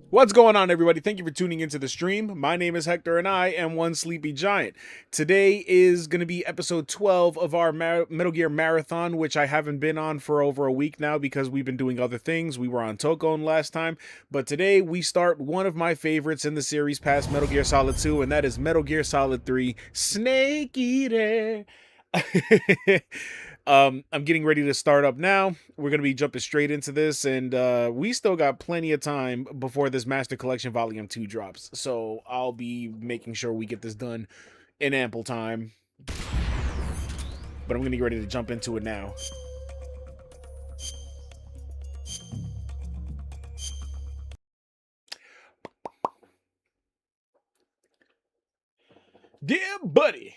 What's going on, everybody? Thank you for tuning into the stream. My name is Hector, and I am one sleepy giant. Today is going to be episode 12 of our Metal Gear Marathon, which I haven't been on for over a week now because we've been doing other things. We were on Tokon last time, but today we start one of my favorites in the series past Metal Gear Solid 2, and that is Metal Gear Solid 3 Snake Eater. I'm getting ready to start up now. We're going to be jumping straight into this, and we still got plenty of time before this Master Collection Volume 2 drops. So I'll be making sure we get this done in ample time. But I'm going to get ready to jump into it now. Dear buddy.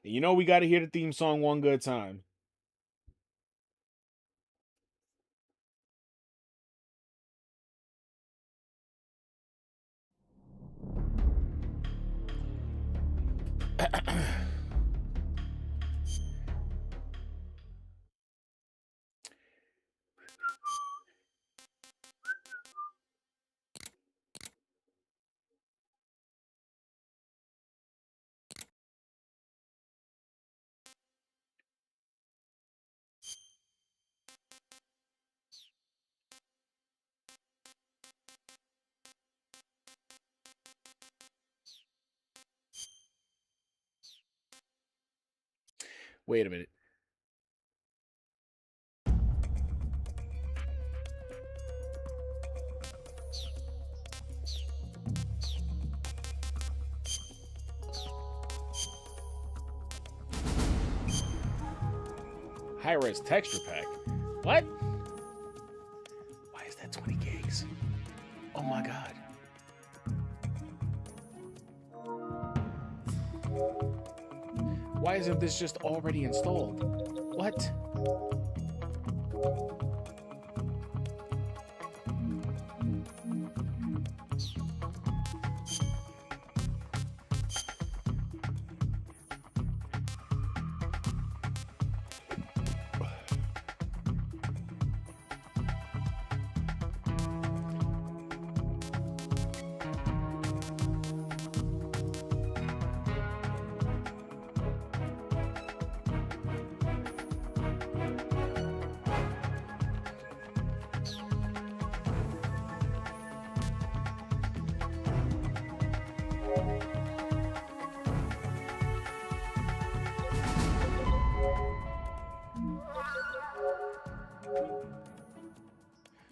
And you know we got to hear the theme song one good time. Wait a minute. High-res texture pack. What? Why is that 20 gigs? Oh my god. Why isn't this just already installed? What?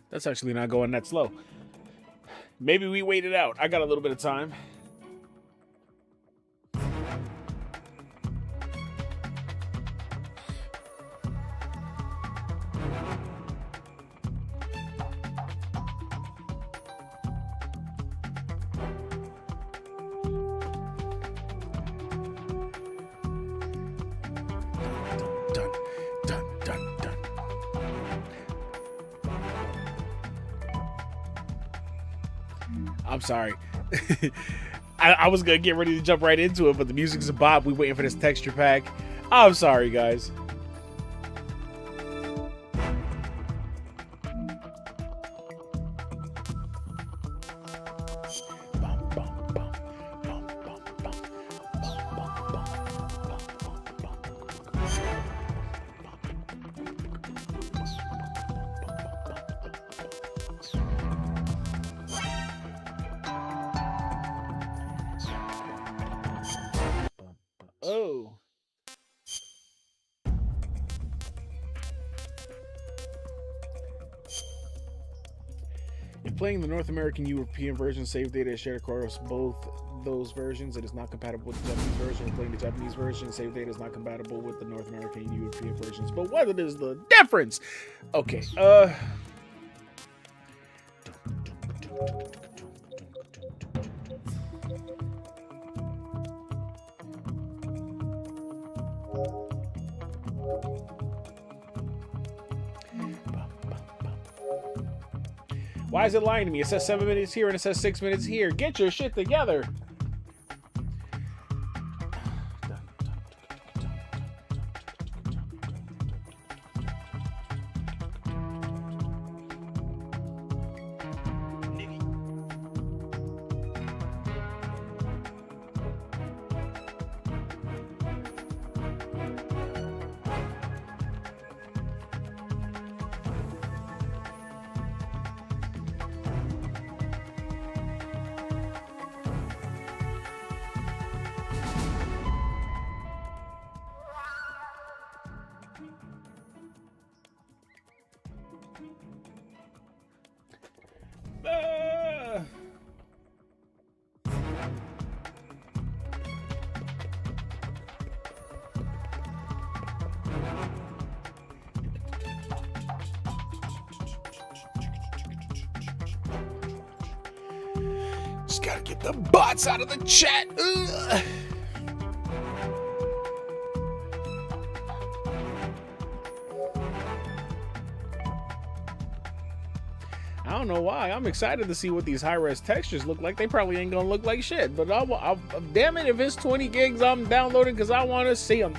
That's actually not going that slow. Maybe we wait it out. I got a little bit of time. Dun, dun, dun, dun. I'm sorry. I was gonna get ready to jump right into it, but the music's a bop. We waiting for this texture pack. I'm sorry, guys. Oh. If playing the North American European version, save data is shared across both those versions. It is not compatible with the Japanese version. If playing the Japanese version, save data is not compatible with the North American and European versions. But what is the difference? Okay, why is it lying to me? It says 7 minutes here and it says 6 minutes here. Get your shit together. Gotta get the bots out of the chat. Ugh. I don't know why. I'm excited to see what these high-res textures look like. They probably ain't gonna look like shit, but I'll damn it, if it's 20 gigs, I'm downloading because I want to see them.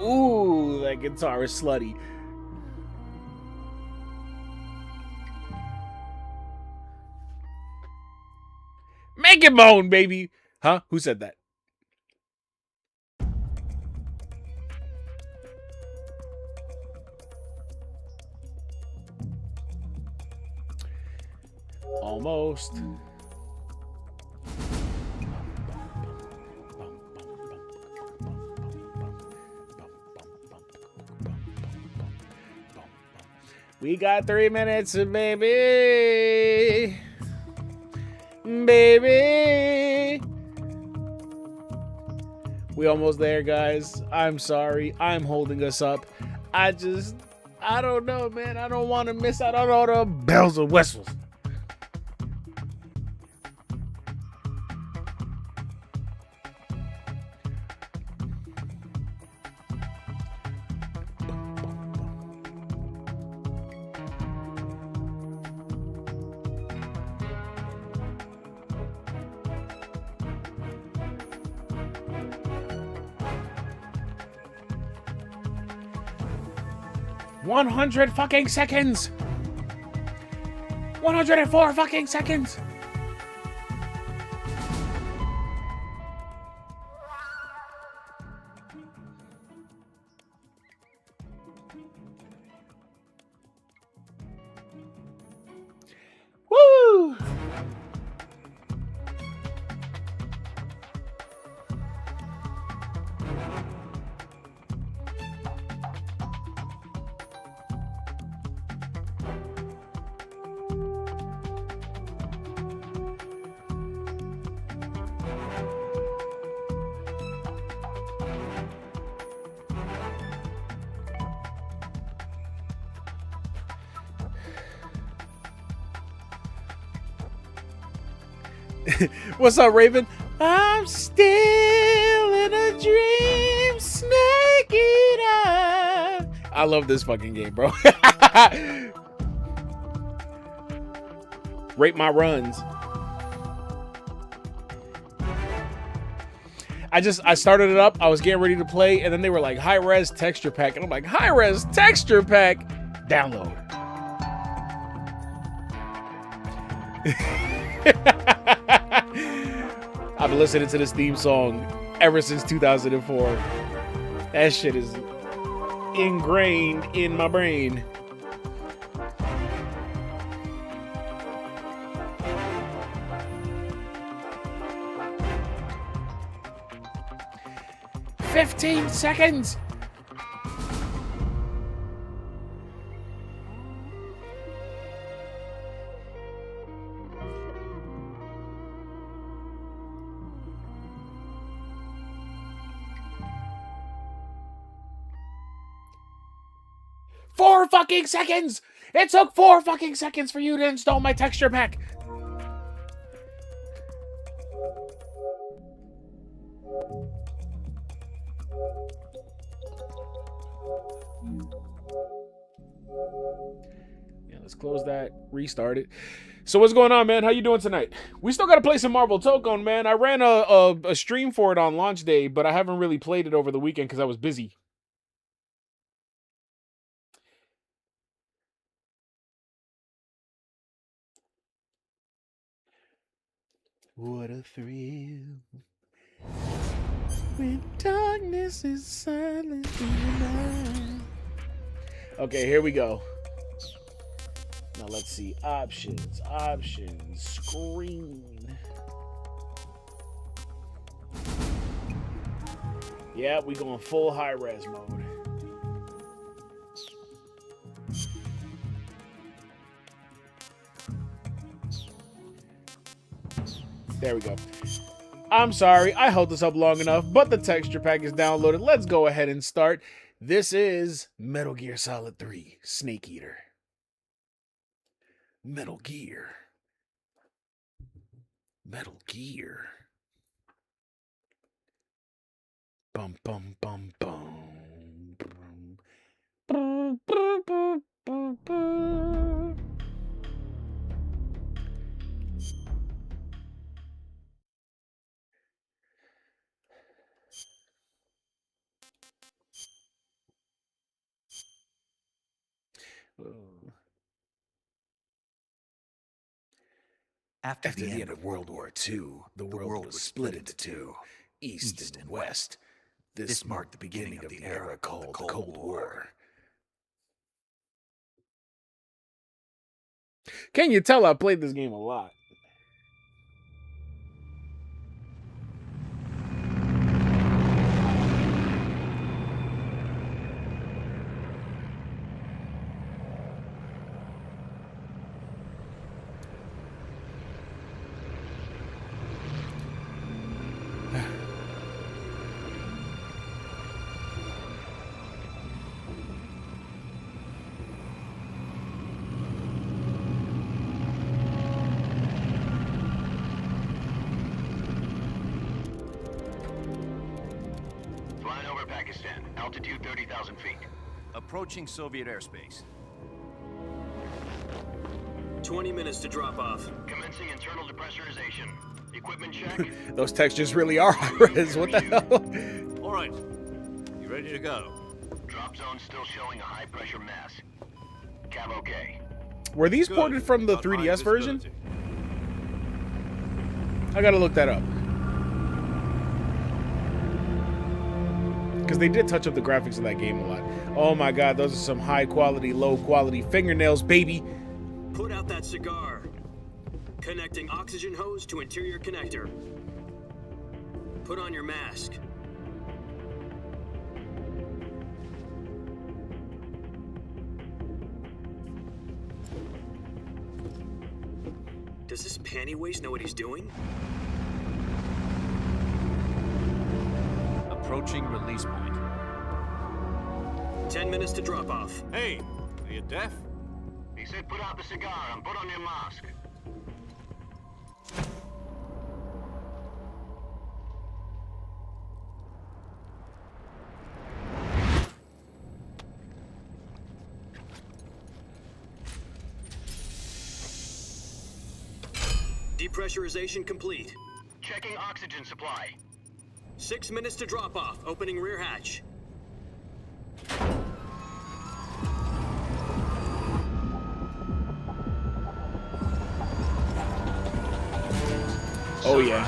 Ooh, that guitar is slutty. Make it moan, baby. Huh? Who said that? Almost. We got 3 minutes, baby. Baby. We almost there, guys. I'm sorry. I'm holding us up. I don't know, man. I don't want to miss out on all the bells and whistles. $100 fucking seconds. 104 fucking seconds. Woo! What's up, Raven? I'm still in a dream, snake eater. I love this fucking game, bro. Rate my runs. I started it up. I was getting ready to play, and then they were like, high-res texture pack. And I'm like, high-res texture pack? Download. I've been listening to this theme song ever since 2004. That shit is ingrained in my brain. "15 seconds. "4 fucking seconds! It took 4 fucking seconds for you to install my texture pack." Yeah, Let's close that, restart it. So what's going on, man? How you doing tonight? We still got to play some Marvel Tokon, man. I ran a stream for it on launch day, but I haven't really played it over the weekend because I was busy. What a thrill when darkness is silent in the night. Okay, here we go. Now let's see. Options, screen. Yeah, we going full high res mode. There we go. I'm sorry, I held this up long enough, but the texture pack is downloaded. Let's go ahead and start. This is Metal Gear Solid 3, Snake Eater. Metal Gear. Metal Gear. Bum bum bum bum. Bum, bum, bum, bum, bum. After the end of World War II, the world was split into two, East and West. This marked the beginning of the era called the Cold War. Can you tell I played this game a lot? Altitude 30,000 feet. Approaching Soviet airspace. 20 minutes to drop off. Commencing internal depressurization. Equipment check. Those textures really are high-res. What the hell? All right. You ready to go? Drop zone still showing a high-pressure mass. Cav okay. Were these Good. ported from the 3DS version? I gotta look that up. Because they did touch up the graphics of that game a lot. Oh my god, those are some high quality, low quality fingernails, baby. Put out that cigar. Connecting oxygen hose to interior connector. Put on your mask. Does this panty waste know what he's doing? Approaching release point. 10 minutes to drop off. Hey, are you deaf? He said put out the cigar and put on your mask. Depressurization complete. Checking oxygen supply. 6 minutes to drop off. Opening rear hatch. Oh yeah.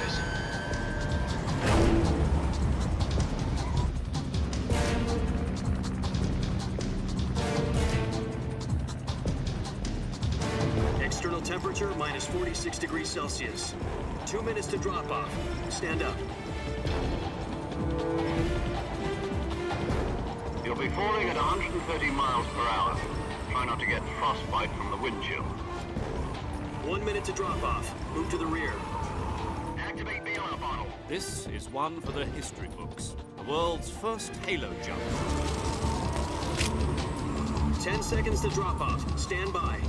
External temperature minus 46 degrees Celsius. 2 minutes to drop off. Stand up. You'll be falling at 130 miles per hour. Try not to get frostbite from the wind chill. 1 minute to drop off. Move to the rear. Activate bailout bottle. This is one for the history books. The world's first Halo jump. 10 seconds to drop off. Stand by.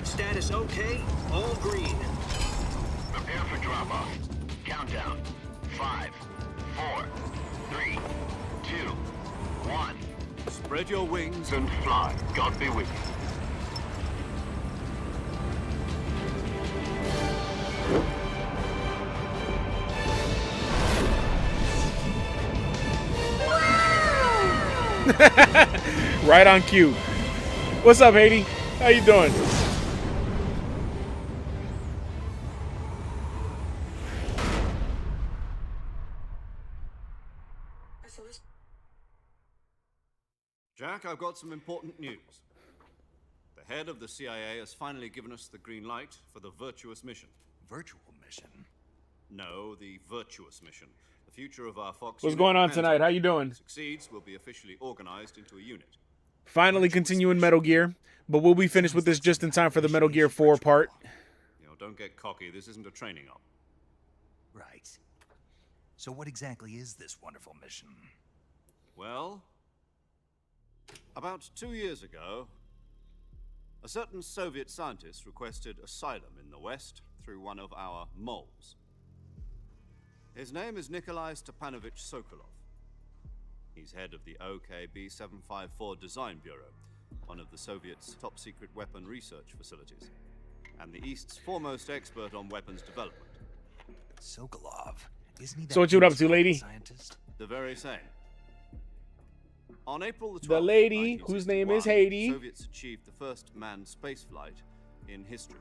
Status okay. All green. Prepare for drop off. Countdown. 5, 4, 3, 2, 1. Spread your wings And fly. God be with you. Right on cue. What's up, Haiti? How you doing? Jack, I've got some important news. The head of the CIA has finally given us the green light for the virtuous mission. Virtual mission? No, the virtuous mission. The future of our Fox. What's unit going on depends tonight? on How it. you doing? Succeeds, will be officially organized into a unit. Finally continuing Metal Gear, but we'll be finished with this just in time for the Metal Gear 4 part. You know, don't get cocky. This isn't a training op. Right. So what exactly is this wonderful mission? Well, about 2 years ago, a certain Soviet scientist requested asylum in the West through one of our moles. His name is Nikolai Stepanovich Sokolov. He's head of the OKB 754 Design Bureau, one of the Soviets' top-secret weapon research facilities, and the East's foremost expert on weapons development. Sokolov. Isn't he that So what you up to, famous lady? scientist? The very same. On April the 12th, The lady whose name is 1961, Haiti. the Soviets achieved the first manned spaceflight in history.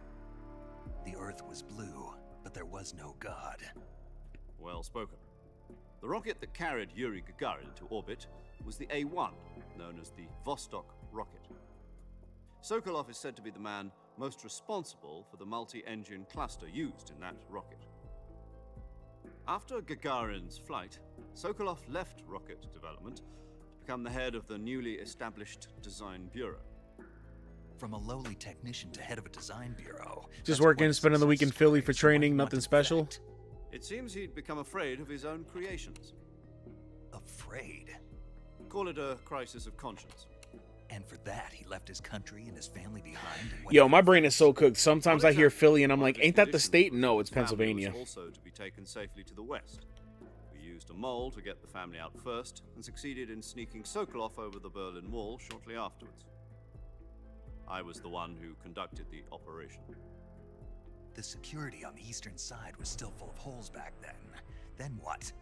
The Earth was blue, but there was no God. Well spoken. The rocket that carried Yuri Gagarin to orbit was the A-1, known as the Vostok rocket. Sokolov is said to be the man most responsible for the multi-engine cluster used in that rocket. After Gagarin's flight, Sokolov left rocket development to become the head of the newly established Design Bureau. From a lowly technician to head of a design bureau. Just That's working, quite a spending the week in success Philly story. for So what training, do you want nothing to special. defect? It seems he'd become afraid of his own creations. Afraid? Call it a crisis of conscience. And for that, he left his country and his family behind and went Yo, to my the brain is so Philippines. cooked. Sometimes I hear Philly and I'm like, ain't that the state? No, it's Pennsylvania. Also to be taken safely to the west. We used a mole to get the family out first and succeeded in sneaking Sokolov over the Berlin Wall shortly afterwards. I was the one who conducted the operation. The security on the eastern side was still full of holes back then. Then what?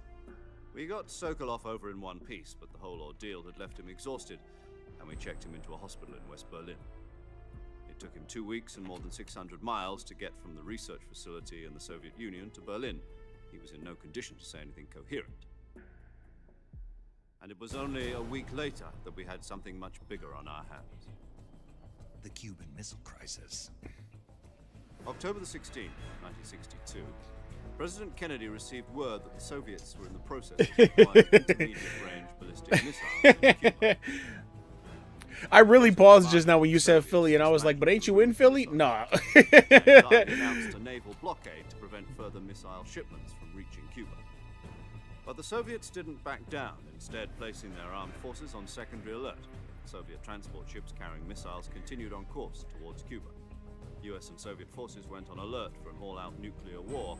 We got Sokolov over in one piece, but the whole ordeal had left him exhausted, and we checked him into a hospital in West Berlin. It took him 2 weeks and more than 600 miles to get from the research facility in the Soviet Union to Berlin. He was in no condition to say anything coherent. And it was only a week later that we had something much bigger on our hands. The Cuban Missile Crisis. October the 16th, 1962, President Kennedy received word that the Soviets were in the process of deploying intermediate-range ballistic missiles in Cuba. I really paused just now when you said Philly, and I was like, but ain't you in Philly? Nah. He announced a naval blockade to prevent further missile shipments from reaching Cuba. But the Soviets didn't back down, instead placing their armed forces on secondary alert. Soviet transport ships carrying missiles continued on course towards Cuba. US and Soviet forces went on alert for an all-out nuclear war.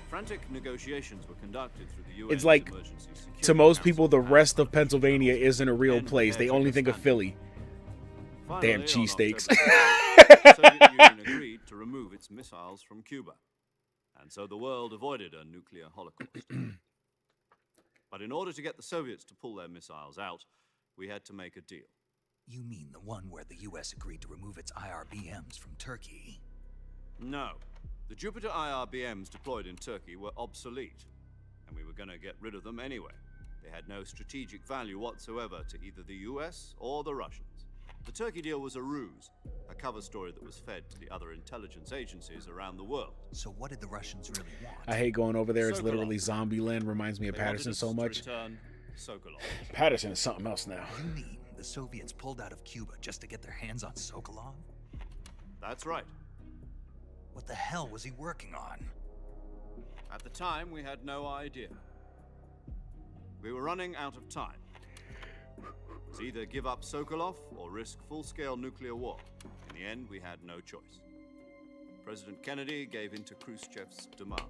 Frantic negotiations were conducted through the UN. It's like, Emergency Security to most Council people, the and rest of other Pennsylvania channels. isn't a real Then place. They prepared only to think of expand. Philly. Finally, Damn on cheesesteaks. October 12th, the Soviet Union agreed to remove its missiles from Cuba. And so the world avoided a nuclear holocaust. But in order to get the Soviets to pull their missiles out, we had to make a deal. You mean the one where the US agreed to remove its IRBMs from Turkey? No. The Jupiter IRBMs deployed in Turkey were obsolete, and we were going to get rid of them anyway. They had no strategic value whatsoever to either the US or the Russians. The Turkey deal was a ruse, a cover story that was fed to the other intelligence agencies around the world. So what did the Russians really want? I hate going over there. It's Sokolov. literally zombie land. Reminds me of They wanted Patterson us so to much. return Sokolov. Patterson is something else now. You mean the Soviets pulled out of Cuba just to get their hands on Sokolov? That's right. What the hell was he working on? At the time, we had no idea. We were running out of time. It was either give up Sokolov or risk full-scale nuclear war. In the end, we had no choice. President Kennedy gave in to Khrushchev's demand.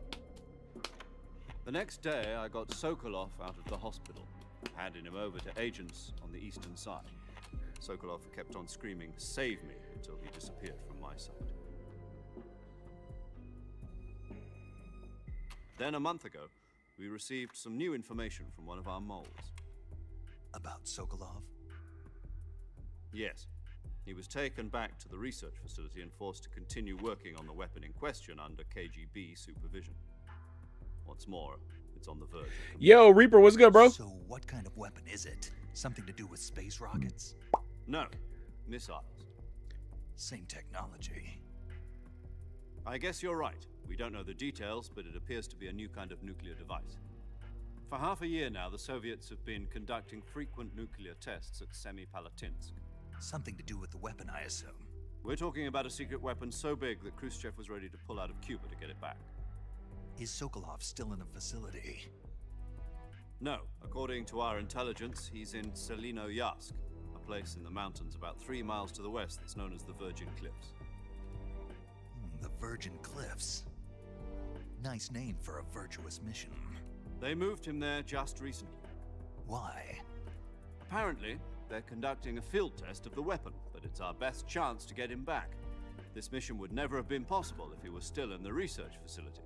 The next day, I got Sokolov out of the hospital, handing him over to agents on the eastern side. Sokolov kept on screaming, "Save me," until he disappeared from my sight. Then a month ago, we received some new information from one of our moles. About Sokolov? Yes. He was taken back to the research facility and forced to continue working on the weapon in question under KGB supervision. What's more, it's on the verge of Yo, Reaper, what's good, bro? So what kind of weapon is it? Something to do with space rockets? No, missiles. Same technology. I guess you're right. We don't know the details, but it appears to be a new kind of nuclear device. For half a year now, the Soviets have been conducting frequent nuclear tests at Semipalatinsk. Something to do with the weapon, I assume. We're talking about a secret weapon so big that Khrushchev was ready to pull out of Cuba to get it back. Is Sokolov still in the facility? No, according to our intelligence, he's in Thrilllllll, a place in the mountains about 3 miles to the west that's known as the Virgin Cliffs. The Virgin Cliffs. Nice name for a virtuous mission. They moved him there just recently. Why? Apparently, they're conducting a field test of the weapon, but it's our best chance to get him back. This mission would never have been possible if he was still in the research facility.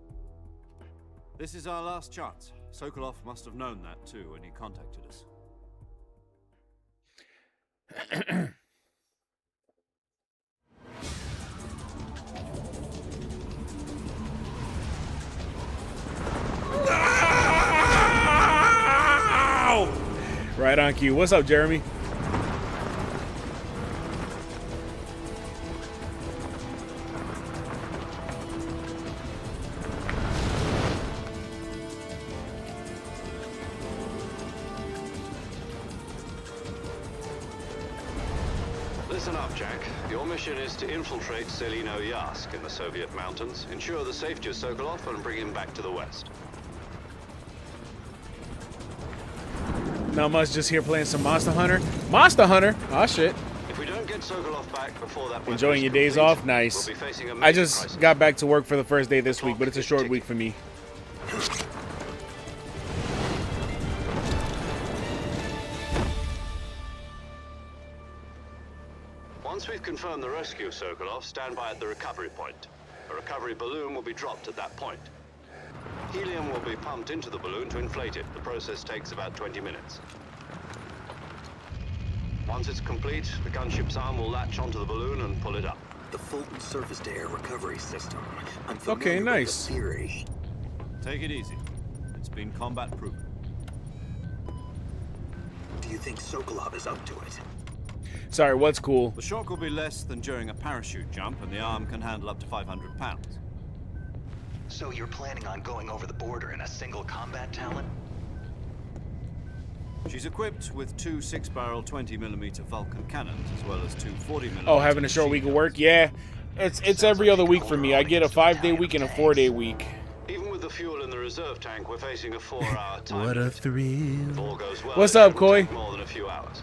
This is our last chance. Sokolov must have known that too when he contacted us. Right on cue. What's up, Jeremy? Listen up, Jack. Your mission is to infiltrate Thrilllllll in the Soviet mountains, ensure the safety of Sokolov, and bring him back to the west. Not much, just here playing some Monster Hunter. Monster Hunter? Oh shit. If we don't get Sokolov back before that weapon Enjoying is your days complete, off? Nice. we'll be facing a I major just crisis. got back to work for the first day this week, but it's a short week for me. Once we've confirmed the rescue of Sokolov, stand by at the recovery point. A recovery balloon will be dropped at that point. Helium will be pumped into the balloon to inflate it. The process takes about 20 minutes. Once it's complete, the gunship's arm will latch onto the balloon and pull it up. The Fulton surface-to-air recovery system. I'm Okay, familiar nice. with the theory. Take it easy. It's been combat proven. Do you think Sokolov is up to it? Sorry, what's cool? The shock will be less than during a parachute jump, and the arm can handle up to 500 pounds. So you're planning on going over the border in a single combat talent? She's equipped with 2 6-barrel 20mm Vulcan cannons, as well as 2 40mm. Oh, having a short week of work? Yeah. It's every other week for me. I get a 5-day week and a 4-day week. Even with the fuel in the reserve tank, we're facing a 4-hour time What a limit. thrill. If all goes well, What's it up, won't Coy? take more than a few hours.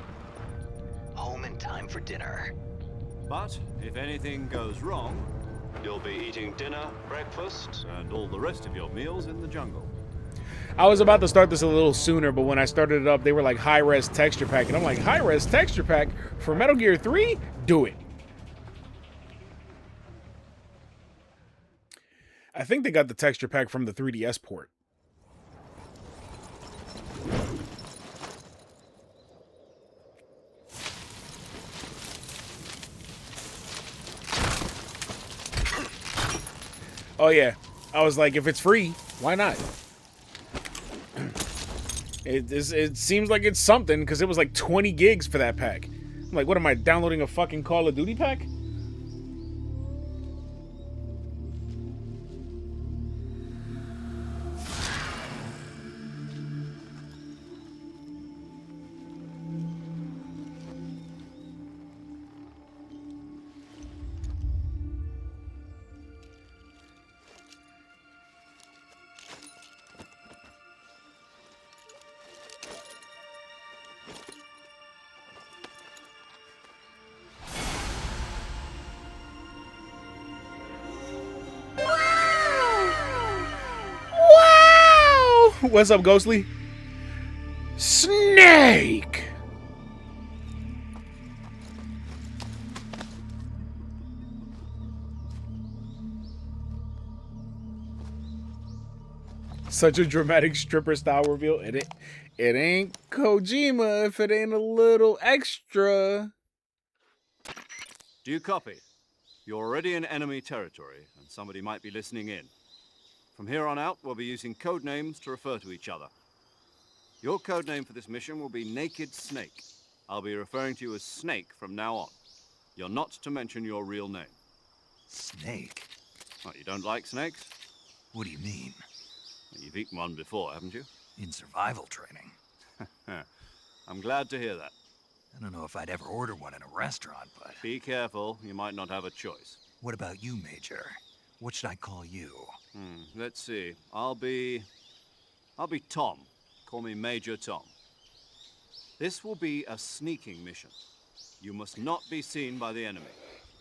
Home in time for dinner. But if anything goes wrong, You'll be eating dinner, breakfast, and all the rest of your meals in the jungle. I was about to start this a little sooner, but when I started it up, they were like high-res texture pack. And I'm like, high-res texture pack for Metal Gear 3? Do it. I think they got the texture pack from the 3DS port. Oh yeah, I was like, if it's free, why not? It seems like it's something, because it was like 20 gigs for that pack. I'm like, what am I, downloading a fucking Call of Duty pack? What's up, Ghostly? Snake! Such a dramatic stripper style reveal. It ain't Kojima if it ain't a little extra. Do you copy? You're already in enemy territory, and somebody might be listening in. From here on out, we'll be using code names to refer to each other. Your code name for this mission will be Naked Snake. I'll be referring to you as Snake from now on. You're not to mention your real name. Snake? Oh, you don't like snakes? What do you mean? You've eaten one before, haven't you? In survival training? I'm glad to hear that. I don't know if I'd ever order one in a restaurant, but... Be careful, you might not have a choice. What about you, Major? What should I call you? Let's see. I'll be Tom. Call me Major Tom. This will be a sneaking mission. You must not be seen by the enemy.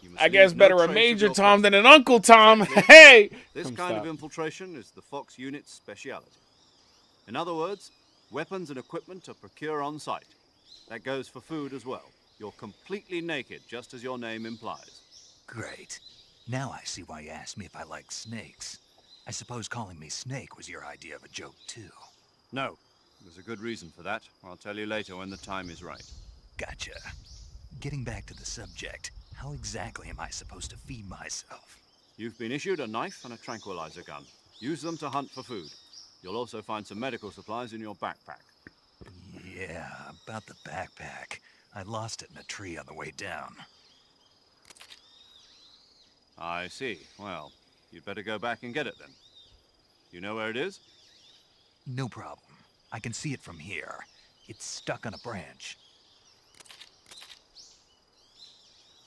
You must I guess leave no better a trace of Major your Tom presence. than an Uncle Tom. Hey! This kind of infiltration is the Fox unit's speciality. In other words, weapons and equipment are procured on site. That goes for food as well. You're completely naked, just as your name implies. Great. Now I see why you asked me if I like snakes. I suppose calling me Snake was your idea of a joke, too. No, there's a good reason for that. I'll tell you later when the time is right. Gotcha. Getting back to the subject, how exactly am I supposed to feed myself? You've been issued a knife and a tranquilizer gun. Use them to hunt for food. You'll also find some medical supplies in your backpack. Yeah, about the backpack. I lost it in a tree on the way down. I see. Well, you'd better go back and get it then. You know where it is? No problem. I can see it from here. It's stuck on a branch.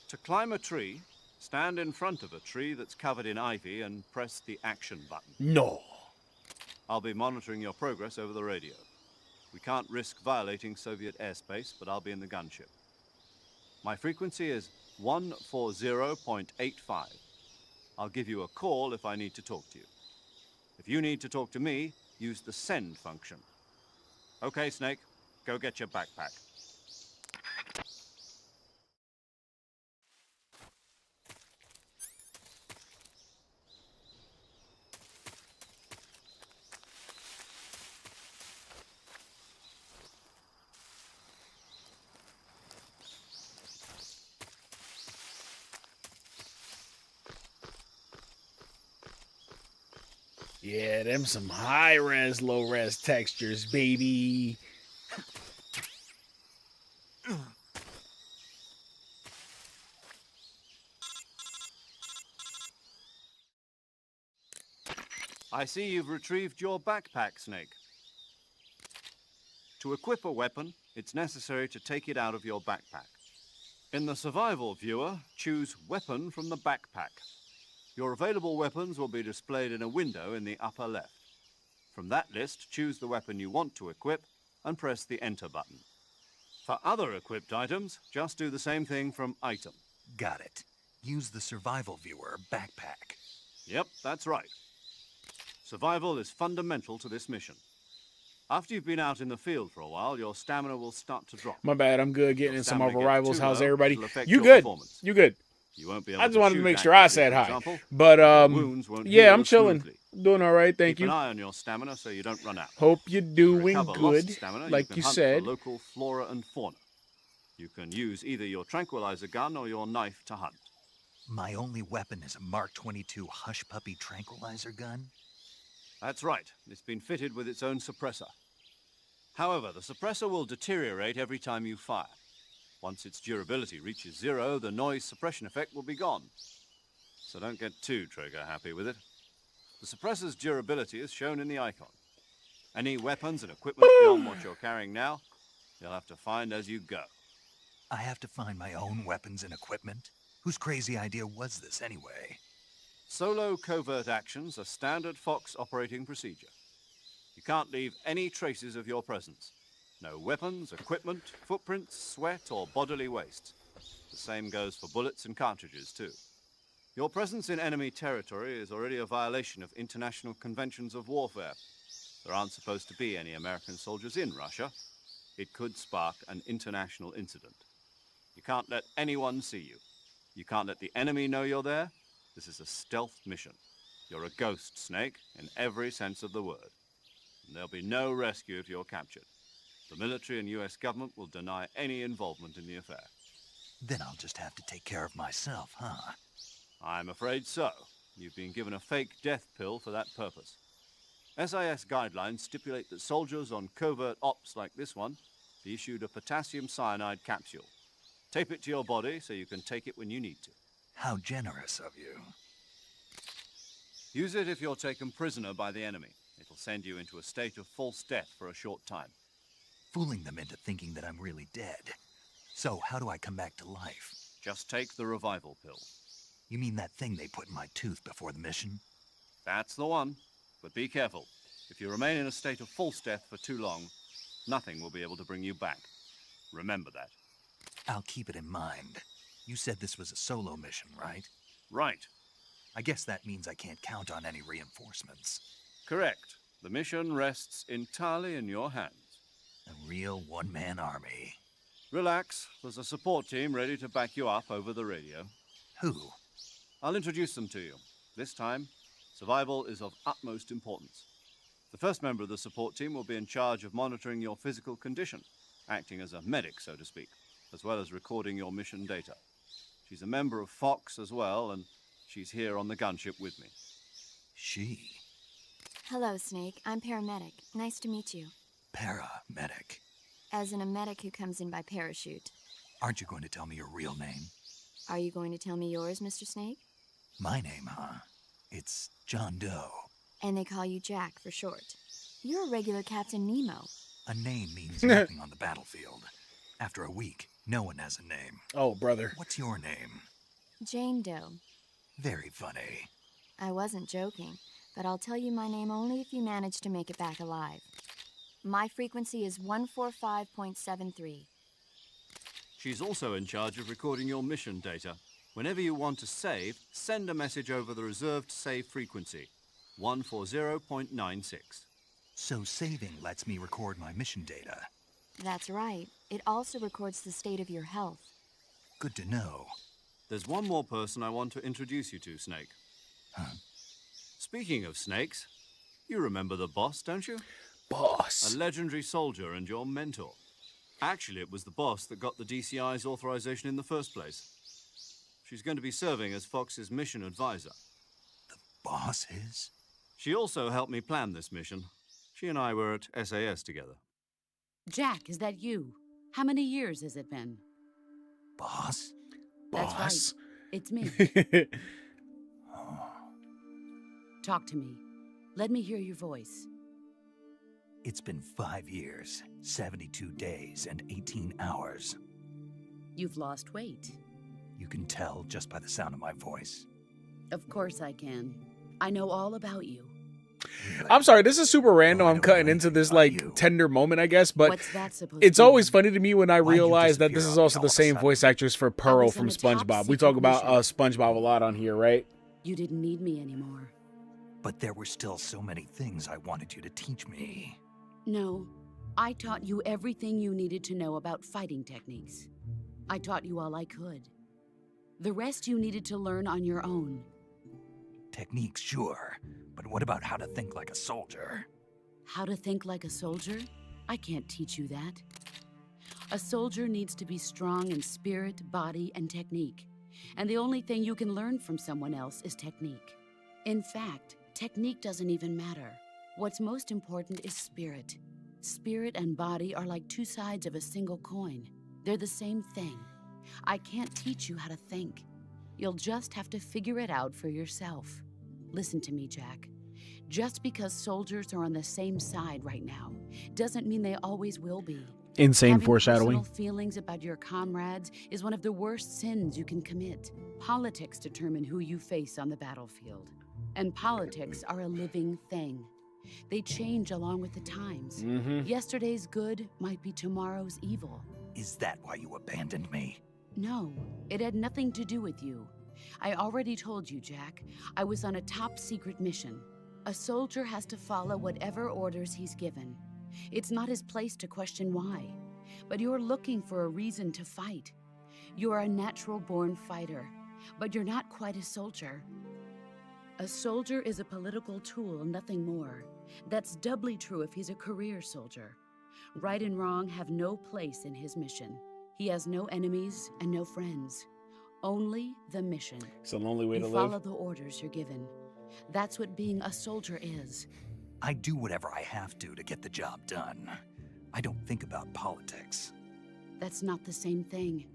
To climb a tree, stand in front of a tree that's covered in ivy and press the action button. No. I'll be monitoring your progress over the radio. We can't risk violating Soviet airspace, but I'll be in the gunship. My frequency is 140.85. I'll give you a call if I need to talk to you. If you need to talk to me, use the send function. Okay, Snake, go get your backpack. Yeah, them some high res, low res textures, baby. I see you've retrieved your backpack, Snake. To equip a weapon, it's necessary to take it out of your backpack. In the survival viewer, choose Weapon from the backpack. Your available weapons will be displayed in a window in the upper left. From that list, choose the weapon you want to equip and press the Enter button. For other equipped items, just do the same thing from Item. Got it. Use the survival viewer backpack. Yep, that's right. Survival is fundamental to this mission. After you've been out in the field for a while, your stamina will start to drop. My bad, I'm good getting Your in some of stamina our gets rivals. too How's low, everybody? it'll affect You your good? performance. You good? You won't be able I just to wanted to shoot make sure I accurately, said for hi. example. But Wounds won't yeah, heal I'm as chilling. smoothly. Doing all right, thank Keep an you. eye on your stamina so you don't run out. Hope you're To doing recover lost good, stamina, like can you hunt said. for local flora and fauna. You can use either your tranquilizer gun or your knife to hunt. My only weapon is a Mark 22 Hush Puppy tranquilizer gun? That's right. It's been fitted with its own suppressor. However, the suppressor will deteriorate every time you fire. Once its durability reaches 0, the noise suppression effect will be gone. So don't get too trigger happy with it. The suppressor's durability is shown in the icon. Any weapons and equipment beyond what you're carrying now, you'll have to find as you go. I have to find my own weapons and equipment? Whose crazy idea was this anyway? Solo covert actions are standard Fox operating procedure. You can't leave any traces of your presence. No weapons, equipment, footprints, sweat, or bodily waste. The same goes for bullets and cartridges, too. Your presence in enemy territory is already a violation of international conventions of warfare. There aren't supposed to be any American soldiers in Russia. It could spark an international incident. You can't let anyone see you. You can't let the enemy know you're there. This is a stealth mission. You're a ghost, Snake, in every sense of the word. and there'll be no rescue if you're captured. The military and US government will deny any involvement in the affair. Then I'll just have to take care of myself, huh? I'm afraid so. You've been given a fake death pill for that purpose. SIS guidelines stipulate that soldiers on covert ops like this one be issued a potassium cyanide capsule. Tape it to your body so you can take it when you need to. How generous of you. Use it if you're taken prisoner by the enemy. It'll send you into a state of false death for a short time. Fooling them into thinking that I'm really dead. So how do I come back to life? Just take the revival pill. You mean that thing they put in my tooth before the mission? That's the one. But be careful. If you remain in a state of false death for too long, nothing will be able to bring you back. Remember that. I'll keep it in mind. You said this was a solo mission, right? Right. I guess that means I can't count on any reinforcements. Correct. The mission rests entirely in your hands. A real one-man army. Relax. There's a support team ready to back you up over the radio. Who? I'll introduce them to you. This time, survival is of utmost importance. The first member of the support team will be in charge of monitoring your physical condition, acting as a medic, so to speak, as well as recording your mission data. She's a member of Fox as well, and she's here on the gunship with me. She? Hello, Snake. I'm paramedic. Nice to meet you. Paramedic. As in a medic who comes in by parachute. Aren't you going to tell me your real name? Are you going to tell me yours, Mr. Snake? My name, huh? It's John Doe. And they call you Jack for short. You're a regular Captain Nemo. A name means nothing on the battlefield. After a week, no one has a name. Oh, brother. What's your name? Jane Doe. Very funny. I wasn't joking, but I'll tell you my name only if you manage to make it back alive. My frequency is 145.73. She's also in charge of recording your mission data. Whenever you want to save, send a message over the reserved save frequency, 140.96. So saving lets me record my mission data. That's right. It also records the state of your health. Good to know. There's one more person I want to introduce you to, Snake. Huh? Speaking of snakes, you remember the boss, don't you? Boss. A legendary soldier and your mentor. Actually, it was the boss that got the DCI's authorization in the first place. She's going to be serving as Fox's mission advisor. The boss is? She also helped me plan this mission. She and I were at SAS together. Jack, is that you? How many years has it been? Boss? That's Boss. right. It's me. Oh. Talk to me. Let me hear your voice. It's been 5 years, 72 days, and 18 hours. You've lost weight. You can tell just by the sound of my voice. Of course I can. I know all about you. I'm sorry, this is super random. Oh, I I'm don't cutting know into anything this about like you. tender moment, I guess, but What's that supposed it's to always mean? funny to me when I Why'd you realize that disappear this is on me also all the of a same sudden? voice actress for Pearl was from on a top SpongeBob. We secret talk about mission. SpongeBob a lot on here, right? You didn't need me anymore. But there were still so many things I wanted you to teach me. No, I taught you everything you needed to know about fighting techniques. I taught you all I could. The rest you needed to learn on your own. Techniques, sure. But what about how to think like a soldier? How to think like a soldier? I can't teach you that. A soldier needs to be strong in spirit, body, and technique. And the only thing you can learn from someone else is technique. In fact, technique doesn't even matter. What's most important is spirit. Spirit and body are like two sides of a single coin. They're the same thing. I can't teach you how to think. You'll just have to figure it out for yourself. Listen to me, Jack. Just because soldiers are on the same side right now doesn't mean they always will be. Insane Having foreshadowing. personal feelings about your comrades is one of the worst sins you can commit. Politics determine who you face on the battlefield. And politics are a living thing. They change along with the times. Yesterday's good might be tomorrow's evil. Is that why you abandoned me? No, it had nothing to do with you. I already told you, Jack. I was on a top secret mission. A soldier has to follow whatever orders he's given. It's not his place to question why. But you're looking for a reason to fight. You're a natural-born fighter, but you're not quite a soldier. A soldier is a political tool, nothing more. That's doubly true if he's a career soldier. Right and wrong have no place in his mission. He has no enemies and no friends. Only the mission. It's a lonely way You to follow live. the orders you're given. That's what being a soldier is. I do whatever I have to get the job done. I don't think about politics. That's not the same thing.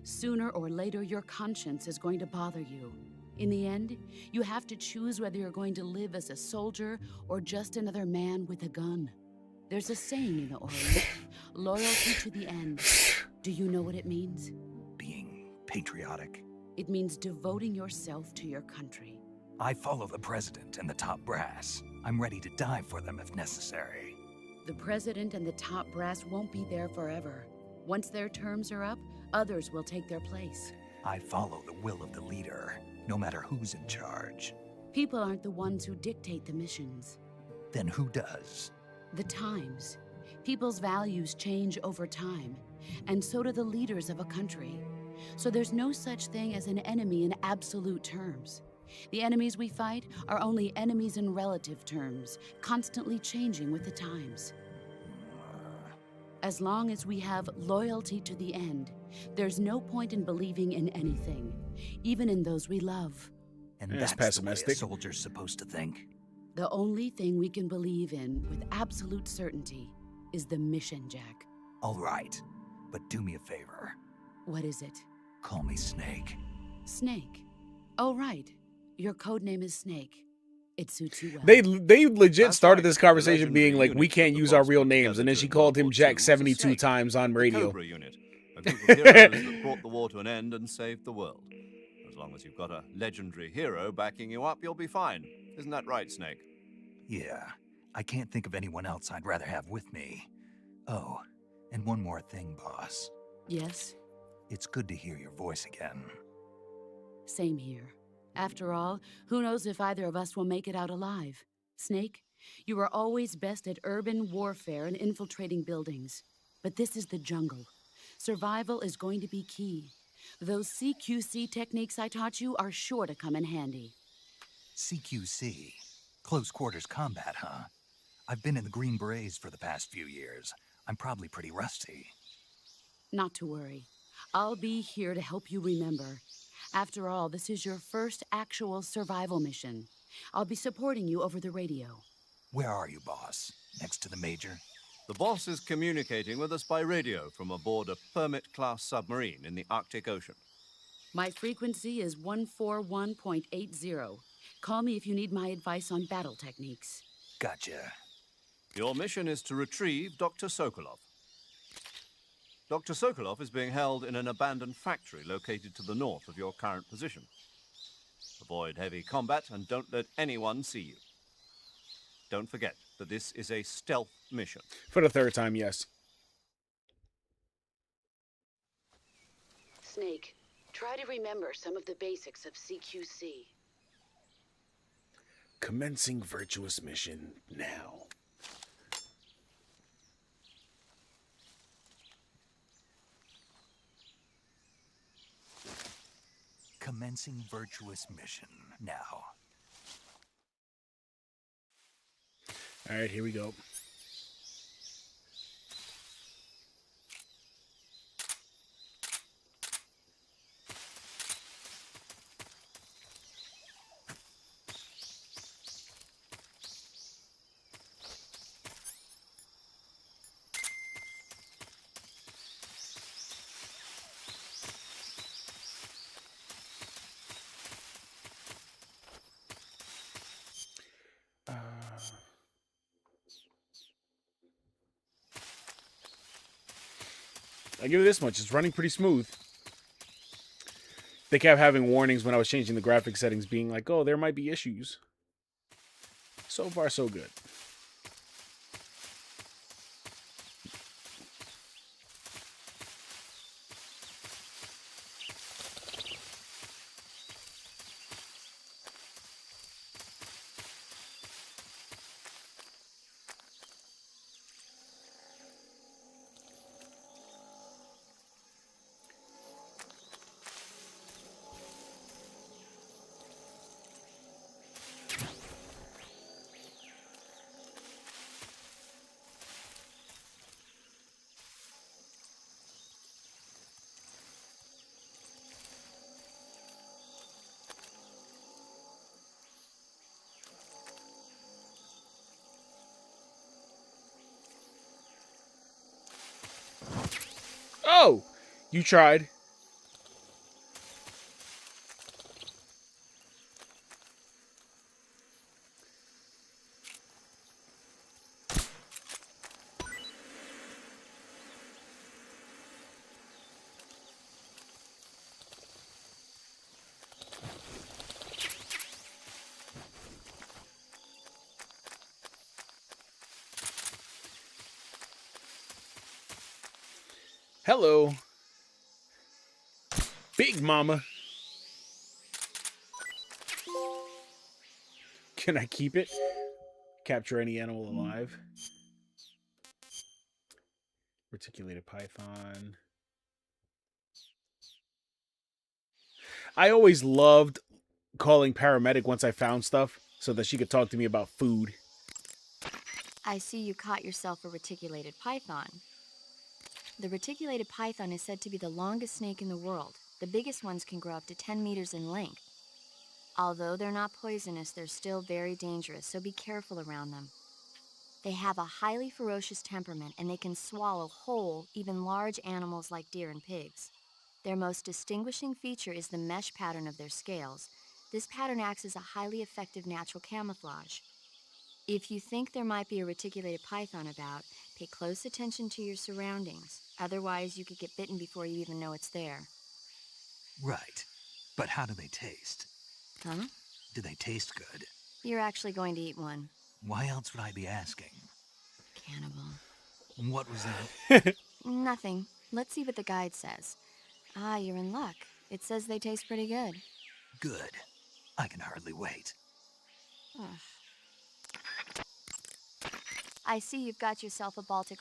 Sooner or later, your conscience is going to bother you. In the end, you have to choose whether you're going to live as a soldier or just another man with a gun. There's a saying in the Orient, loyalty to the end. Do you know what it means? Being patriotic. It means devoting yourself to your country. I follow the president and the top brass. I'm ready to die for them if necessary. The president and the top brass won't be there forever. Once their terms are up, others will take their place. I follow the will of the leader, no matter who's in charge. People aren't the ones who dictate the missions. Then who does? The times. People's values change over time, and so do the leaders of a country. So there's no such thing as an enemy in absolute terms. The enemies we fight are only enemies in relative terms, constantly changing with the times. As long as we have loyalty to the end, there's no point in believing in anything, even in those we love. And Yeah, that's it's the way a pessimistic. soldier's supposed to think. The only thing we can believe in with absolute certainty is the mission, Jack. All right, but do me a favor. What is it? Call me Snake. Snake. Oh, right. Your code name is Snake. It suits you well. They legit That's started right. this conversation The being legendary like, we unit can't that the use our boss real put names, together and then she during called World him War Jack II was a 72 snake. times on The radio. Cobra unit, a group of heroes that brought the war to an end and saved the world. As long as you've got a legendary hero backing you up, you'll be fine. Isn't that right, Snake? Yeah, I can't think of anyone else I'd rather have with me. Oh, and one more thing, boss. Yes, It's good to hear your voice again. same here. After all, who knows if either of us will make it out alive? Snake, you are always best at urban warfare and infiltrating buildings. But this is the jungle. Survival is going to be key. Those CQC techniques I taught you are sure to come in handy. CQC. Close quarters combat, huh? I've been in the Green Berets for the past few years. I'm probably pretty rusty. Not to worry. I'll be here to help you remember. After all, this is your first actual survival mission. I'll be supporting you over the radio. Where are you, boss? Next to the major? The boss is communicating with us by radio from aboard a Permit-class submarine in the Arctic Ocean. My frequency is 141.80. Call me if you need my advice on battle techniques. Gotcha. Your mission is to retrieve Dr. Sokolov. Dr. Sokolov is being held in an abandoned factory located to the north of your current position. Avoid heavy combat and don't let anyone see you. Don't forget that this is a stealth mission. For the third time, yes. Snake, try to remember some of the basics of CQC. Commencing virtuous mission now. Commencing virtuous mission now. All right, here we go. I give it this much. It's running pretty smooth. They kept having warnings when I was changing the graphic settings, being like, oh, there might be issues. So far, so good. You tried. Hello. Big Mama. Can I keep it? Capture any animal alive. Reticulated python. I always loved calling paramedic once I found stuff so that she could talk to me about food. I see you caught yourself a reticulated python. The reticulated python is said to be the longest snake in the world. The biggest ones can grow up to 10 meters in length. Although they're not poisonous, they're still very dangerous, so be careful around them. They have a highly ferocious temperament, and they can swallow whole, even large animals like deer and pigs. Their most distinguishing feature is the mesh pattern of their scales. This pattern acts as a highly effective natural camouflage. If you think there might be a reticulated python about, pay close attention to your surroundings. Otherwise, you could get bitten before you even know it's there. Right. But how do they taste? Huh? Do they taste good? You're actually going to eat one. Why else would I be asking? Cannibal. What was that? Nothing. Let's see what the guide says. Ah, you're in luck. It says they taste pretty good. Good. I can hardly wait. Ugh. I see you've got yourself a Baltic.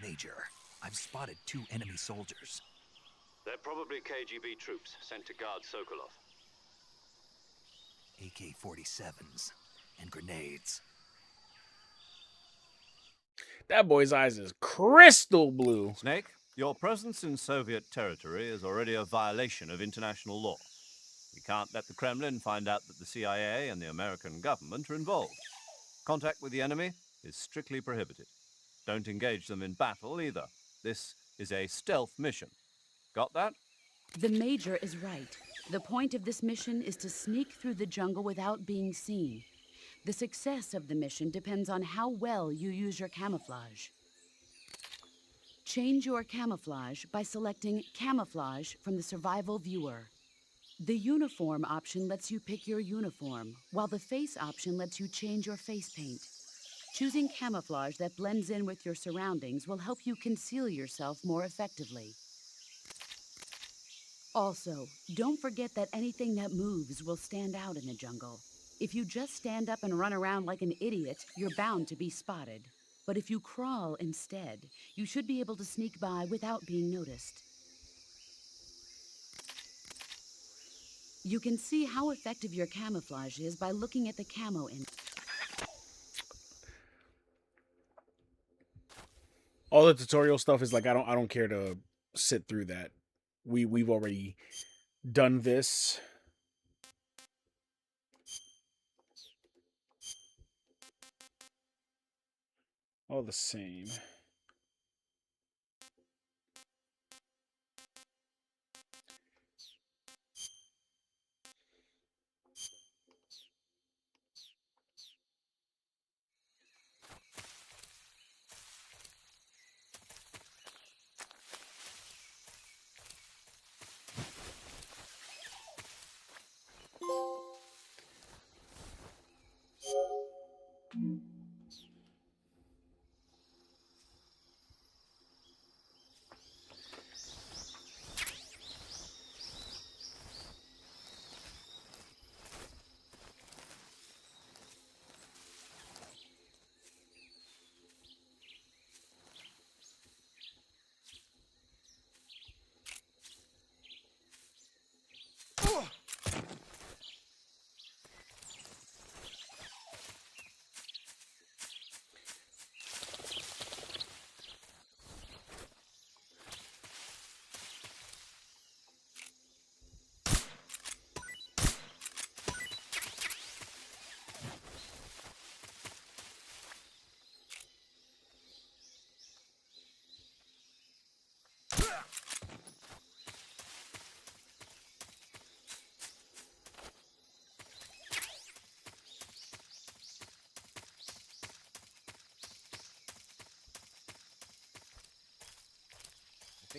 Major, I've spotted 2 enemy soldiers. They're probably KGB troops sent to guard Sokolov. AK-47s and grenades. That boy's eyes is crystal blue. Snake, your presence in Soviet territory is already a violation of international law. We can't let the Kremlin find out that the CIA and the American government are involved. Contact with the enemy is strictly prohibited. Don't engage them in battle either. This is a stealth mission. Got that? The Major is right. The point of this mission is to sneak through the jungle without being seen. The success of the mission depends on how well you use your camouflage. Change your camouflage by selecting Camouflage from the Survival Viewer. The Uniform option lets you pick your uniform, while the Face option lets you change your face paint. Choosing camouflage that blends in with your surroundings will help you conceal yourself more effectively. Also, don't forget that anything that moves will stand out in the jungle. If you just stand up and run around like an idiot, you're bound to be spotted. But if you crawl instead, you should be able to sneak by without being noticed. You can see how effective your camouflage is by looking at the camo in. All the tutorial stuff is like I don't care to sit through that. We've already done this. All the same.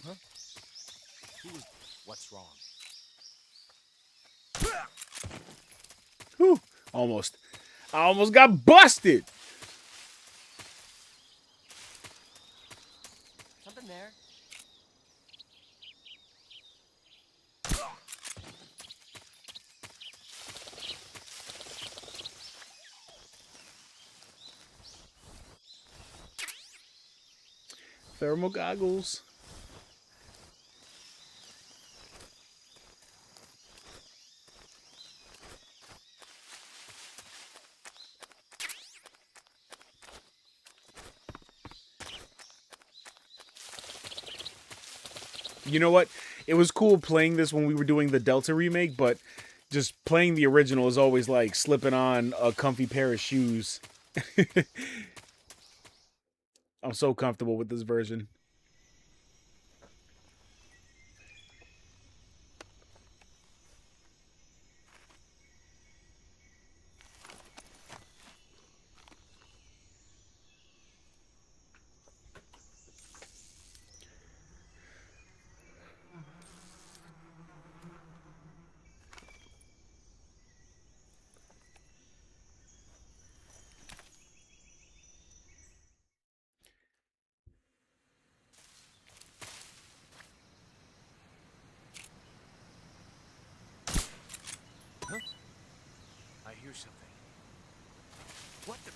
Huh? What's wrong? Whew, almost. I almost got busted. Something there? Thermal goggles. You know what? It was cool playing this when we were doing the Delta remake, but just playing the original is always like slipping on a comfy pair of shoes. I'm so comfortable with this version. Huh? I hear something. What the?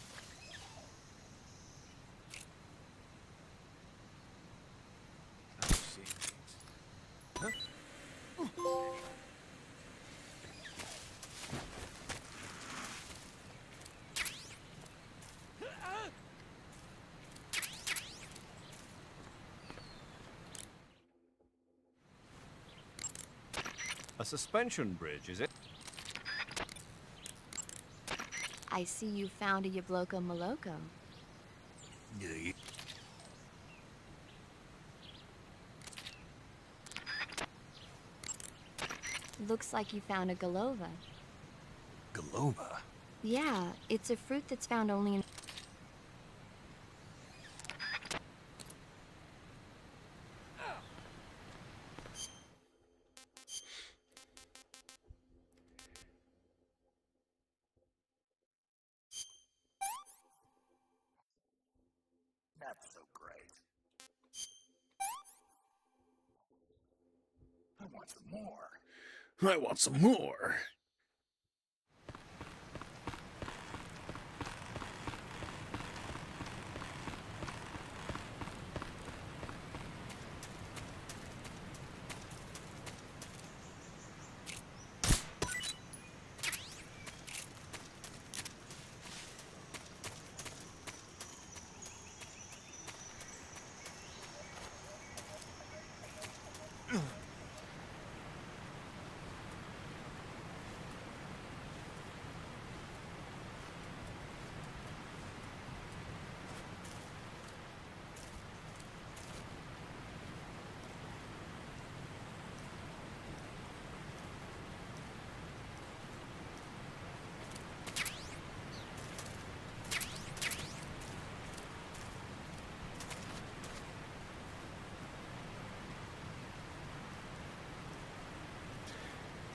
I'm seeing things. Huh? A suspension bridge, is it? I see you found a Yabloko Moloko. Yeah, Looks like you found a Galova. Galova. Yeah, it's a fruit that's found only in... That's so great. I want some more. I want some more.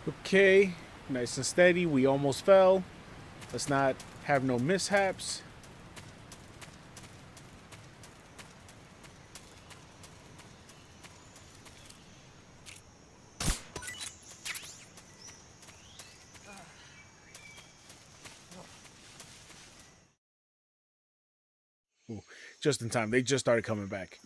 Okay, nice and steady. We almost fell. Let's not have no mishaps. Ooh, just in time. They just started coming back.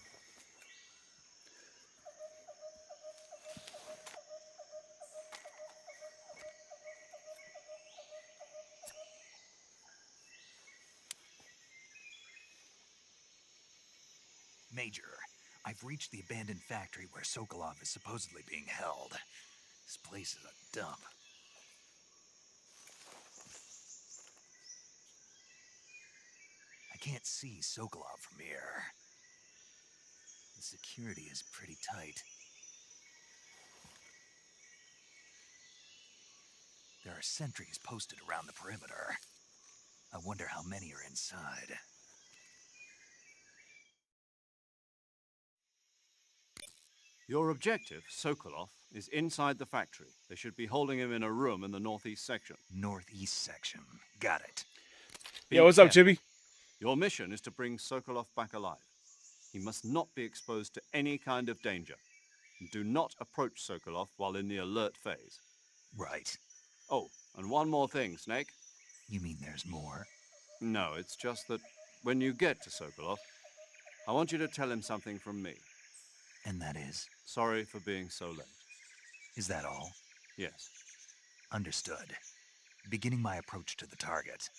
Major, I've reached the abandoned factory where Sokolov is supposedly being held. This place is a dump. I can't see Sokolov from here. The security is pretty tight. There are sentries posted around the perimeter. I wonder how many are inside. Your objective, Sokolov, is inside the factory. They should be holding him in a room in the northeast section. Northeast section. Got it. Be Yo, what's up, careful. Chibi? Your mission is to bring Sokolov back alive. He must not be exposed to any kind of danger. Do not approach Sokolov while in the alert phase. Right. Oh, and one more thing, Snake. You mean there's more? No, it's just that when you get to Sokolov, I want you to tell him something from me. And that is? Sorry for being so late. Is that all? Yes. Understood. Beginning my approach to the target.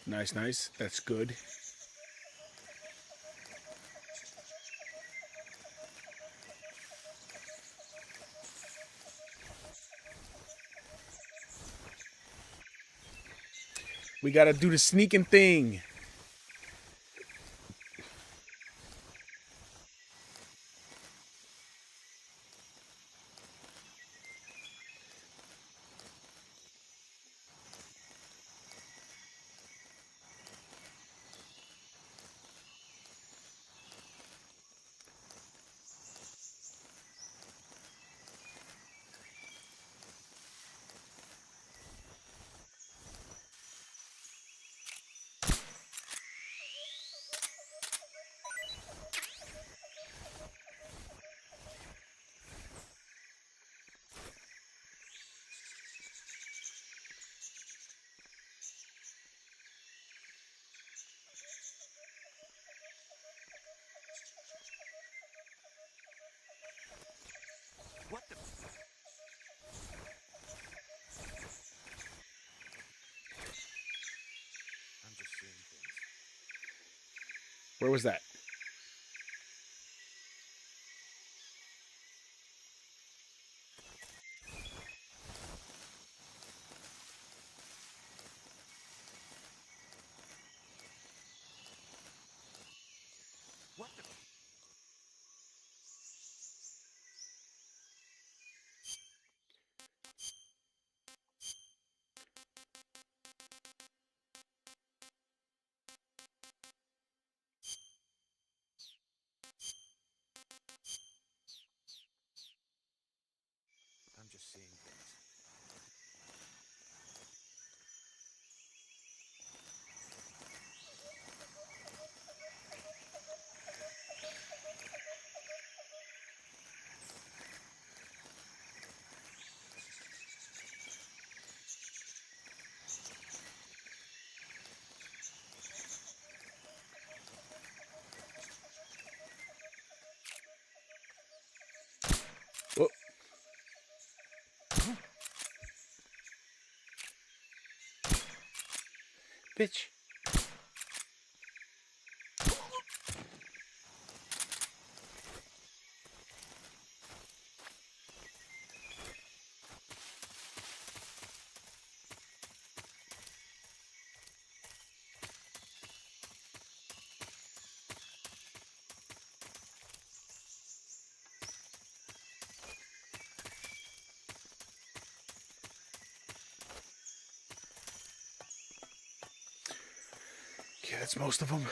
Nice, nice. That's good. We gotta do the sneaking thing. What the? I'm just seeing things. Where was that? What the? I'm just seeing things. Whoa. Bitch. Yeah, that's most of them.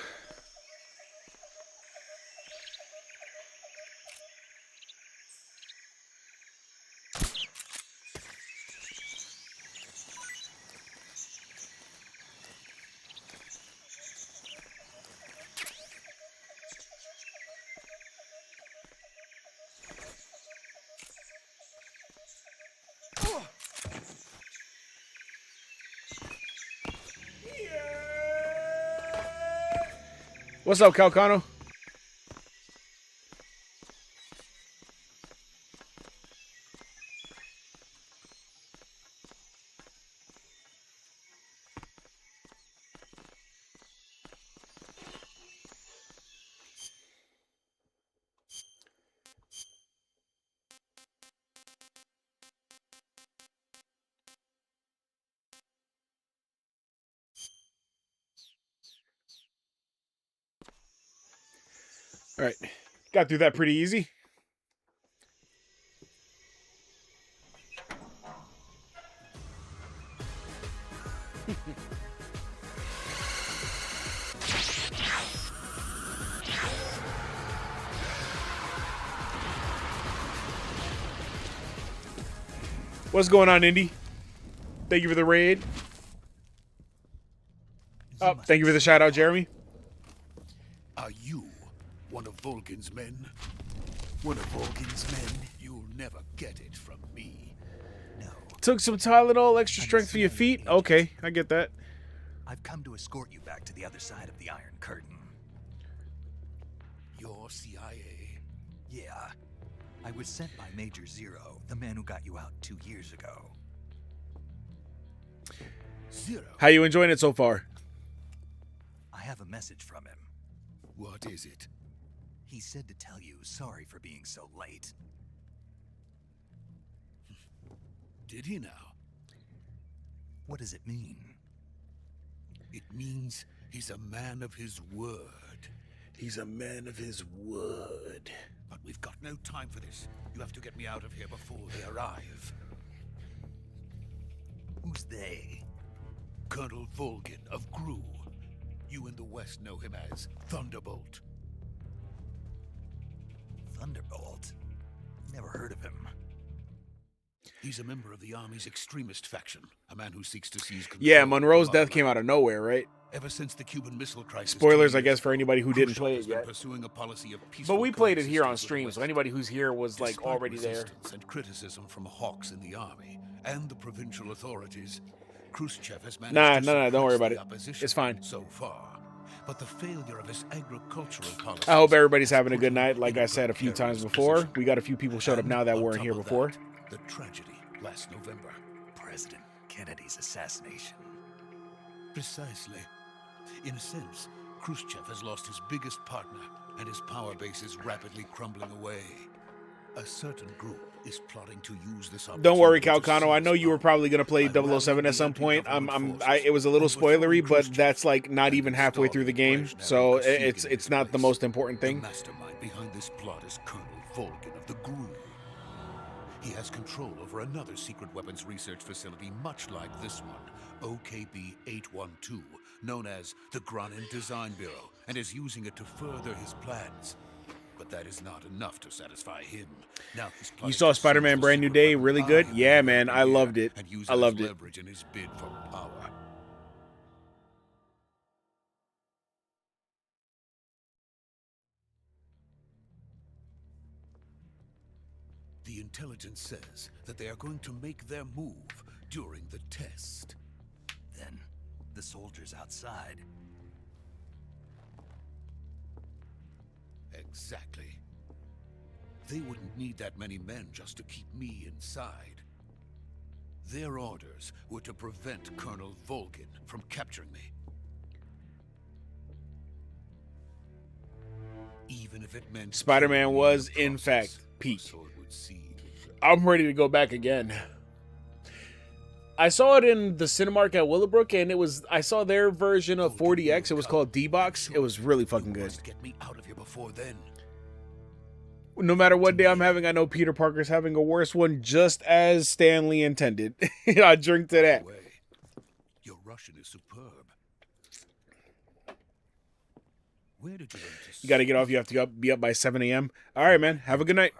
What's up, Calcano? All right. Got through that pretty easy. What's going on, Indy? Thank you for the raid. Oh, thank you for the shout out, Jeremy. Are you one of Volgin's men? One of Volgin's men? You'll never get it from me. No. Took some Tylenol, extra strength for your feet. Okay, I get that. I've come to escort you back to the other side of the Iron Curtain. You're CIA? Yeah. I was sent by Major Zero, the man who got you out 2 years ago. Zero? How you enjoying it so far? I have a message from him. What is it? He said to tell you sorry for being so late. Did he now? What does it mean? It means he's a man of his word. He's a man of his word. But we've got no time for this. You have to get me out of here before they arrive. Who's they? Colonel Volgin of Gru. You in the West know him as Thunderbolt. Thunderbolt? Never heard of him. He's a member of the Army's extremist faction, a man who seeks to seize control. Yeah, Monroe's of death our came out of nowhere, right? Ever since the Cuban Missile Crisis. Spoilers, 2 I guess, years for anybody who ago, didn't Khrushchev play has it been yet. pursuing a policy of peaceful But we played it here on coexistence with the stream, so West. anybody who's here was like Despite already there. resistance and criticism from hawks in the army and the provincial authorities, Khrushchev has managed to Nah, don't worry suppress about the it. opposition It's fine. so far. But the failure of his agricultural policy. I hope everybody's having a good night. Like I said a few times before, we got a few people showed up now that weren't here before. The tragedy last November. President Kennedy's assassination. Precisely. In a sense, Khrushchev has lost his biggest partner, and his power base is rapidly crumbling away. A certain group is plotting to use this opportunity. Don't worry, to Calcano. I know seize you were power probably gonna play by 007 at some rallying point. the anti-government It was a little forces, spoilery, but overthrowing that's like Khrushchev not even and halfway through the game, installing so Brezhnev and it's Kosygin in his not the place. most important thing. The mastermind behind this plot is Colonel Volgin of the Gru. He has control over another secret weapons research facility much like this one, OKB-812, known as the Granin Design Bureau, and is using it to further his plans. But that is not enough to satisfy him. Now he's You saw plotting to Spider-Man seize the Brand New secret Day, weapon really I good? have Yeah, developed man, I here loved it. and use I as loved it. leverage in his bid for power. The intelligence says that they are going to make their move during the test. Then, the soldiers outside. Exactly. They wouldn't need that many men just to keep me inside. Their orders were to prevent Colonel Volgin from capturing me. Even if it meant Spider-Man killing me was, the in process, fact, peak. so it would seem. I'm ready to go back again. I saw it in the Cinemark at Willowbrook, and I saw their version of 40X. It was called D-Box. It was really fucking You good. must get me out of here before then. No matter what day I'm having, I know Peter Parker's having a worse one, just as Stanley intended. I drink to that. Way. Your Russian is superb. Where did you learn to You got to get off. You have to be up by 7 a.m. All right, man. Have a good night.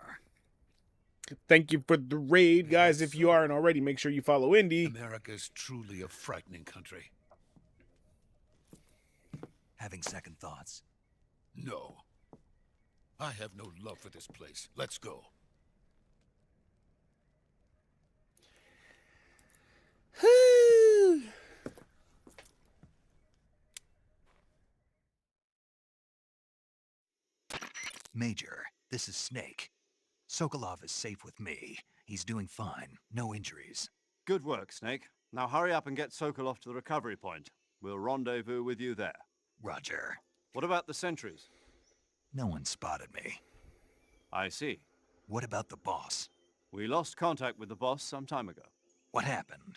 Thank you for the raid, guys. If you aren't already, make sure you follow Indy. America is truly a frightening country. Having second thoughts. No. I have no love for this place. Let's go. Major, this is Snake. Sokolov is safe with me. He's doing fine. No injuries. Good work, Snake. Now hurry up and get Sokolov to the recovery point. We'll rendezvous with you there. Roger. What about the sentries? No one spotted me. I see. What about the boss? We lost contact with the boss some time ago. What happened?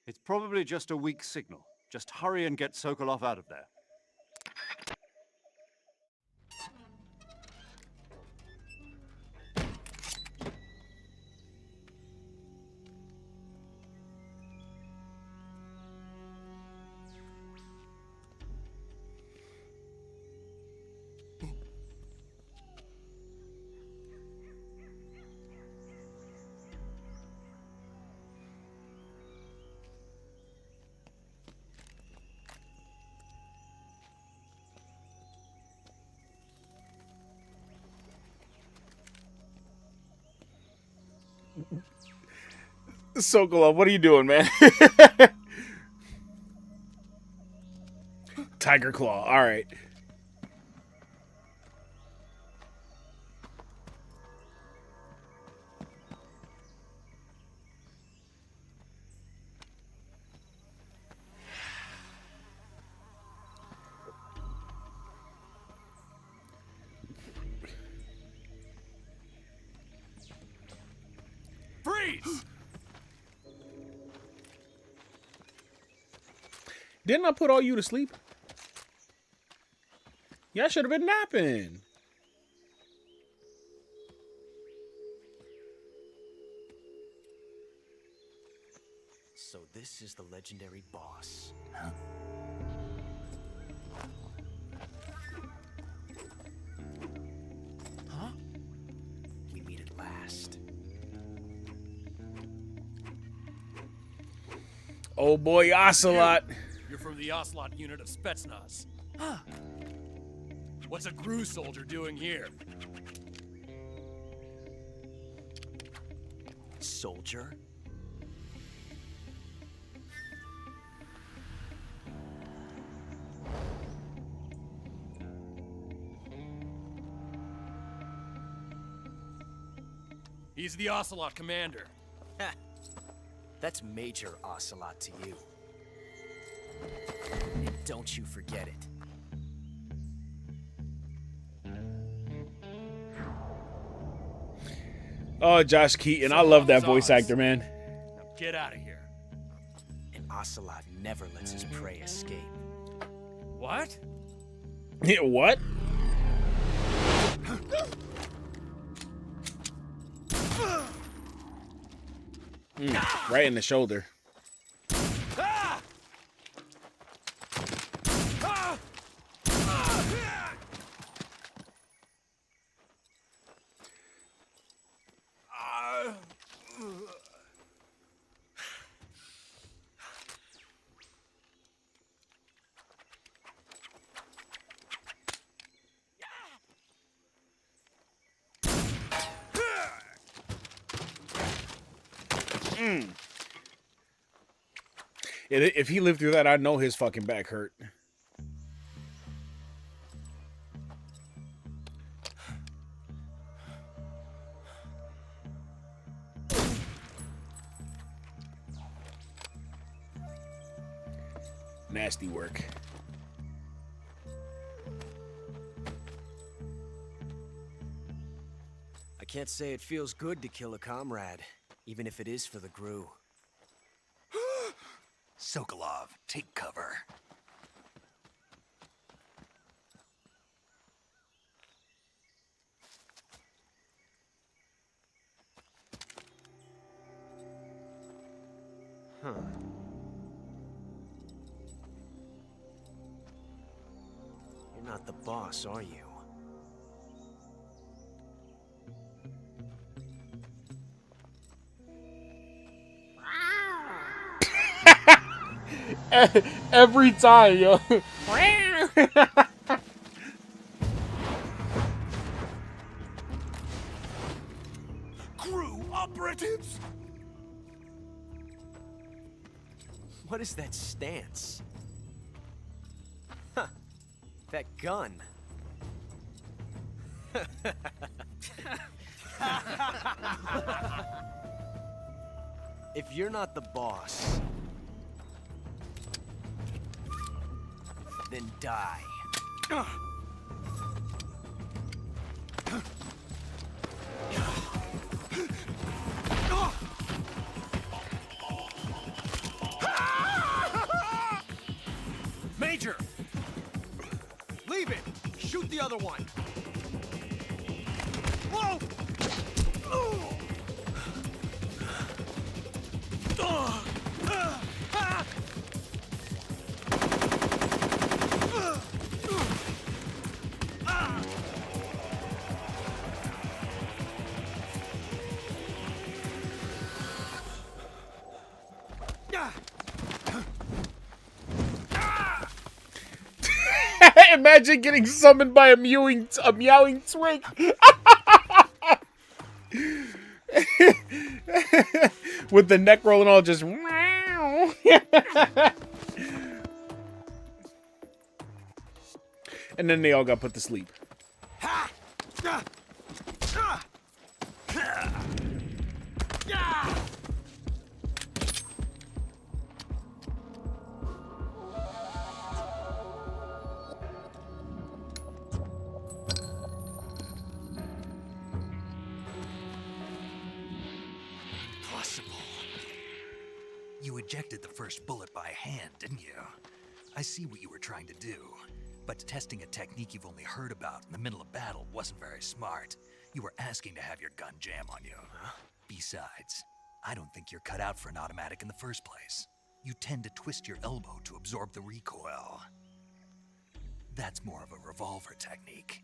It's probably just a weak signal. Just hurry and get Sokolov out of there. Sokolov, what are you doing, man? Tiger Claw. All right. Freeze! Didn't I put all you to sleep? Yeah, I should have been napping. So this is the legendary boss. Huh? Huh? We meet at last. Oh boy, Ocelot. You're from the Ocelot unit of Spetsnaz. Huh. What's a GRU soldier doing here? Soldier? He's the Ocelot commander. Ha! That's Major Ocelot to you. And don't you forget it. Oh, Josh Keaton. I love that voice actor, man. Now get out of here. And Ocelot never lets his prey escape. What? Yeah, what? Right in the shoulder. If he lived through that, I know his fucking back hurt. Nasty work. I can't say it feels good to kill a comrade, even if it is for the GRU. Sokolov, take cover. Huh. You're not the boss, are you? Every time, yo. GRU operatives? What is that stance? Huh. That gun. If you're not the boss, then die. Major! Leave it! Shoot the other one! Whoa! Imagine getting summoned by a meowing twig. With the neck rolling all just meow. And then they all got put to sleep. Impossible. You ejected the first bullet by hand, didn't you? I see what you were trying to do. But testing a technique you've only heard about in the middle of battle wasn't very smart. You were asking to have your gun jam on you. Besides, I don't think you're cut out for an automatic in the first place. You tend to twist your elbow to absorb the recoil. That's more of a revolver technique.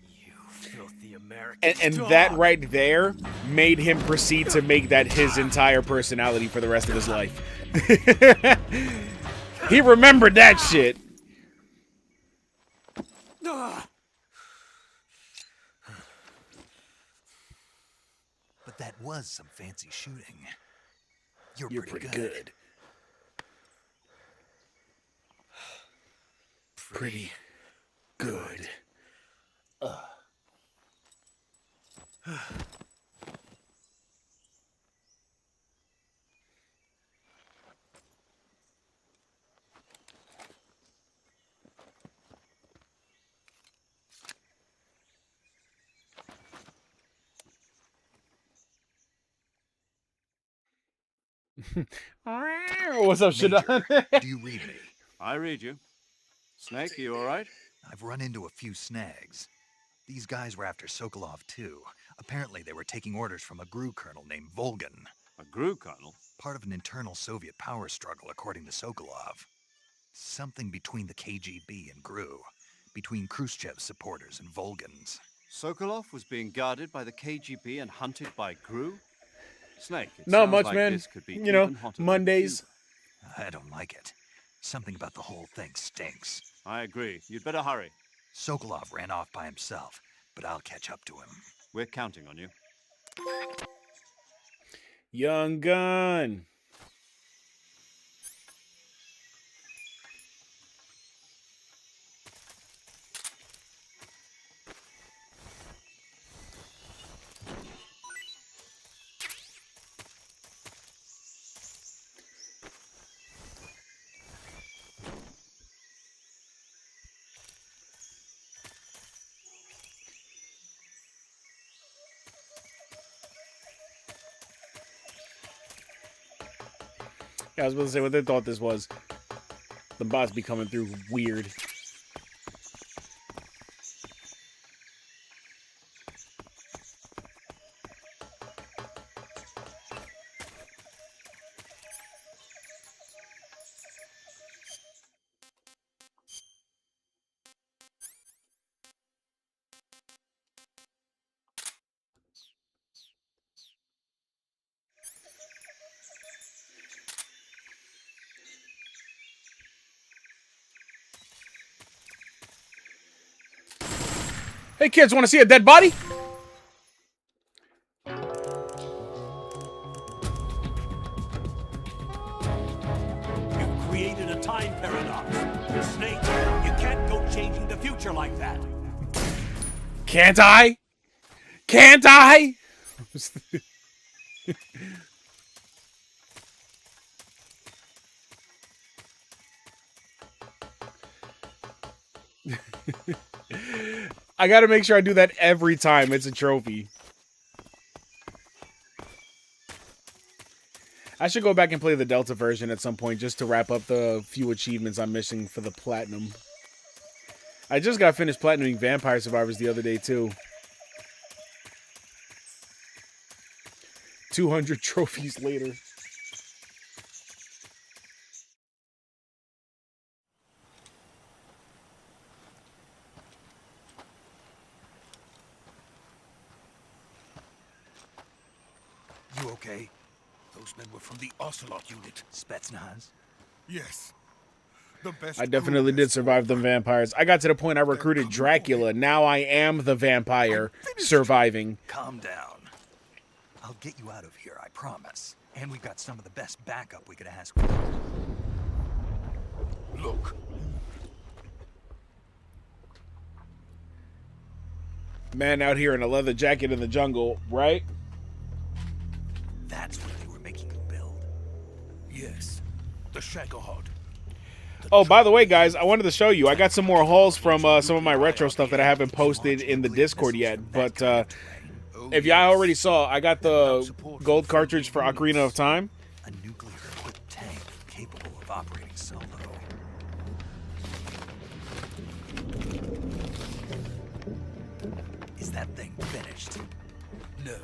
You filthy American And dog. that right there made him proceed to make that his entire personality for the rest of his life. He remembered that shit. But that was some fancy shooting. You're pretty good. Pretty good. What's up, Shadon? Do you read me? I read you. Snake, you all right? I've run into a few snags. These guys were after Sokolov, too. Apparently, they were taking orders from a GRU colonel named Volgan. A GRU colonel? Part of an internal Soviet power struggle, according to Sokolov. Something between the KGB and GRU. Between Khrushchev's supporters and Volgan's. Sokolov was being guarded by the KGB and hunted by GRU? Snake, it Not sounds much, like man. this could be You know, even hotter than Mondays. Cuba. I don't like it. Something about the whole thing stinks. I agree. You'd better hurry. Sokolov ran off by himself, but I'll catch up to him. We're counting on you. Young gun. Yeah, I was about to say what they thought this was. The bots be coming through weird. Hey kids, want to see a dead body? You've created a time paradox. Snake, you can't go changing the future like that. Can't I? Can't I? I gotta make sure I do that every time. It's a trophy. I should go back and play the Delta version at some point just to wrap up the few achievements I'm missing for the Platinum. I just got finished platinuming Vampire Survivors the other day, too. 200 trophies later. You okay? Those men were from the Ocelot unit. Spetsnaz? Yes. The best. I definitely did survive them vampires. I got to the point I recruited Dracula. Now I am the vampire surviving. Calm down. I'll get you out of here, I promise. And we've got some of the best backup we could ask for. Look. Man out here in a leather jacket in the jungle, right? That's what they were making you build. Yes. The Shagahod. Oh, by the way, guys, I wanted to show you. I got some more hauls from some of my retro stuff that I haven't posted in the Discord yet. But if y'all already saw, I got the gold cartridge for Ocarina of Time. A nuclear-equipped tank capable of operating solo. Is that thing finished? No,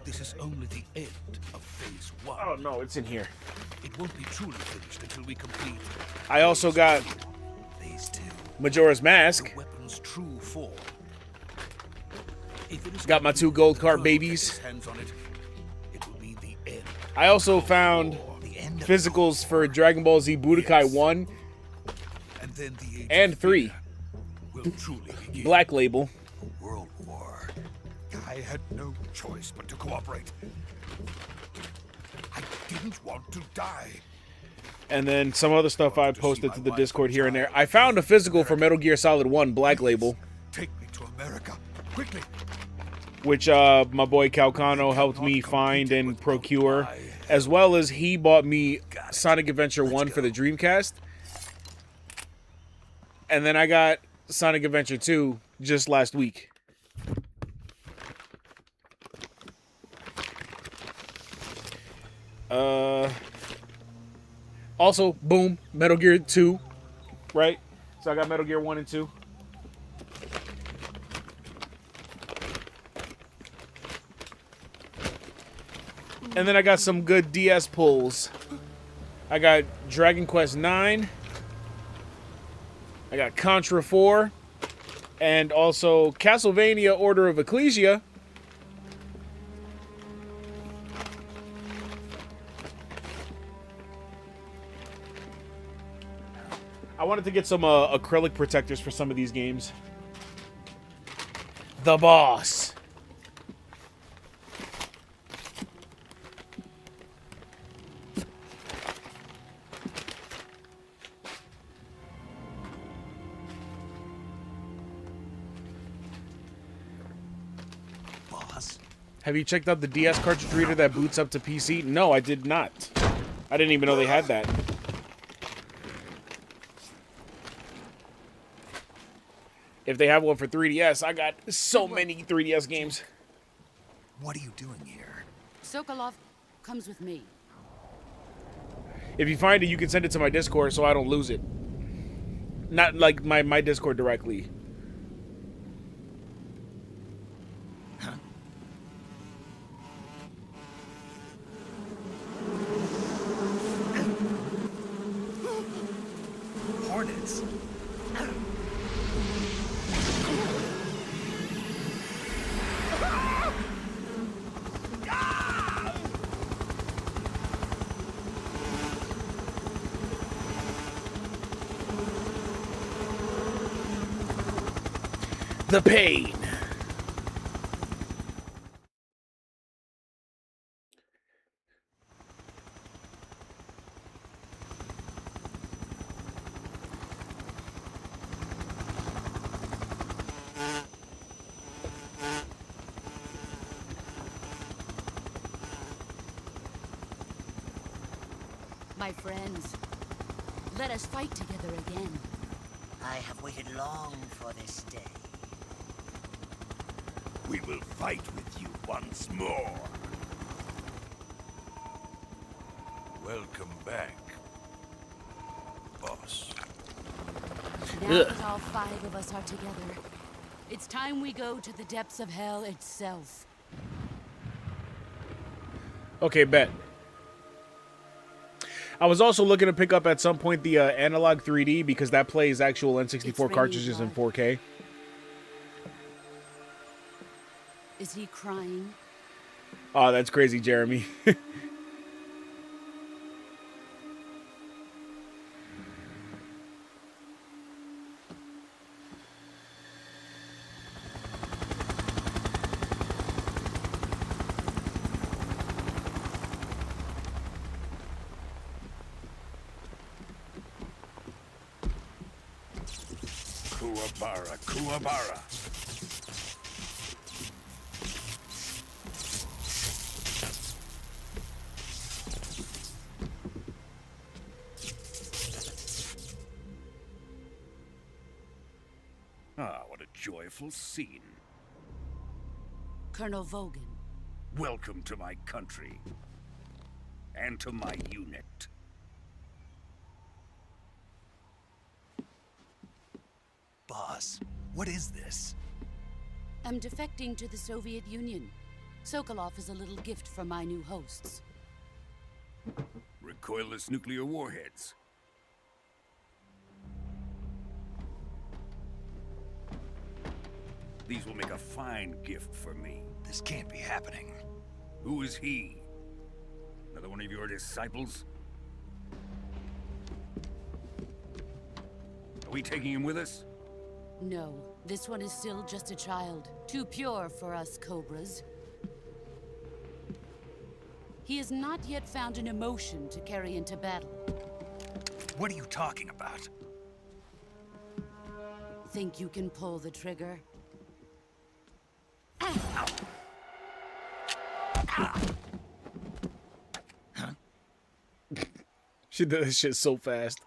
this is only the end of phase 1. Oh, no, it's in here. It won't be truly finished until we complete. I also got phase 2. Majora's Mask. The weapon's true form. If it is Got my 2 gold card babies. hands on it, it will be the end. I also found physicals for Dragon Ball Z Budokai 1 And then the age and of 3. fear will truly begin. Black Label. World War. I had no choice but to cooperate. I didn't want to die. And then some other stuff I posted to the Discord here and there. I found a physical for Metal Gear Solid 1 Black Label, Take me to America, quickly. which my boy Calcano helped me find and procure, as well as he bought me Sonic Adventure 1 for the Dreamcast. And then I got Sonic Adventure 2 just last week. Also, boom, Metal Gear 2, right? So I got Metal Gear 1 and 2. And then I got some good DS pulls. I got Dragon Quest 9. I got Contra 4. And also Castlevania Order of Ecclesia. I wanted to get some acrylic protectors for some of these games. The Boss. Boss? Have you checked out the DS cartridge reader that boots up to PC? No, I did not. I didn't even know they had that. If they have one for 3DS, I got so many 3DS games. What are you doing here? Sokolov comes with me. If you find it, you can send it to my Discord so I don't lose it. Not like my Discord directly. Hornets. The pain. My friends, let us fight together again. I have waited long for this day. We will fight with you once more. Welcome back, boss. Now that all 5 of us are together, it's time we go to the depths of hell itself. Okay, bet. I was also looking to pick up at some point the Analog 3D because that plays actual N64 cartridges in 4K. Is he crying? Oh, that's crazy, Jeremy. Kuwabara, Kuwabara. Ah, what a joyful scene. Colonel Vogan. Welcome to my country. And to my unit. Boss, what is this? I'm defecting to the Soviet Union. Sokolov is a little gift from my new hosts. Recoilless nuclear warheads. These will make a fine gift for me. This can't be happening. Who is he? Another one of your disciples? Are we taking him with us? No, this one is still just a child. Too pure for us Cobras. He has not yet found an emotion to carry into battle. What are you talking about? Think you can pull the trigger? She did this shit so fast.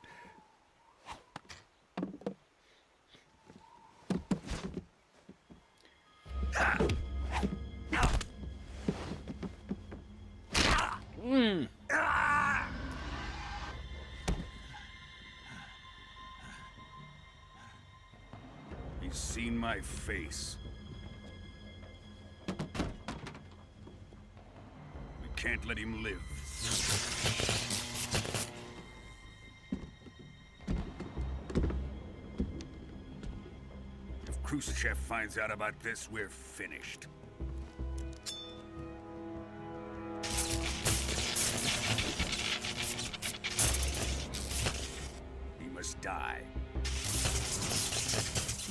He's seen my face. We can't let him live. If Khrushchev finds out about this, we're finished. He must die.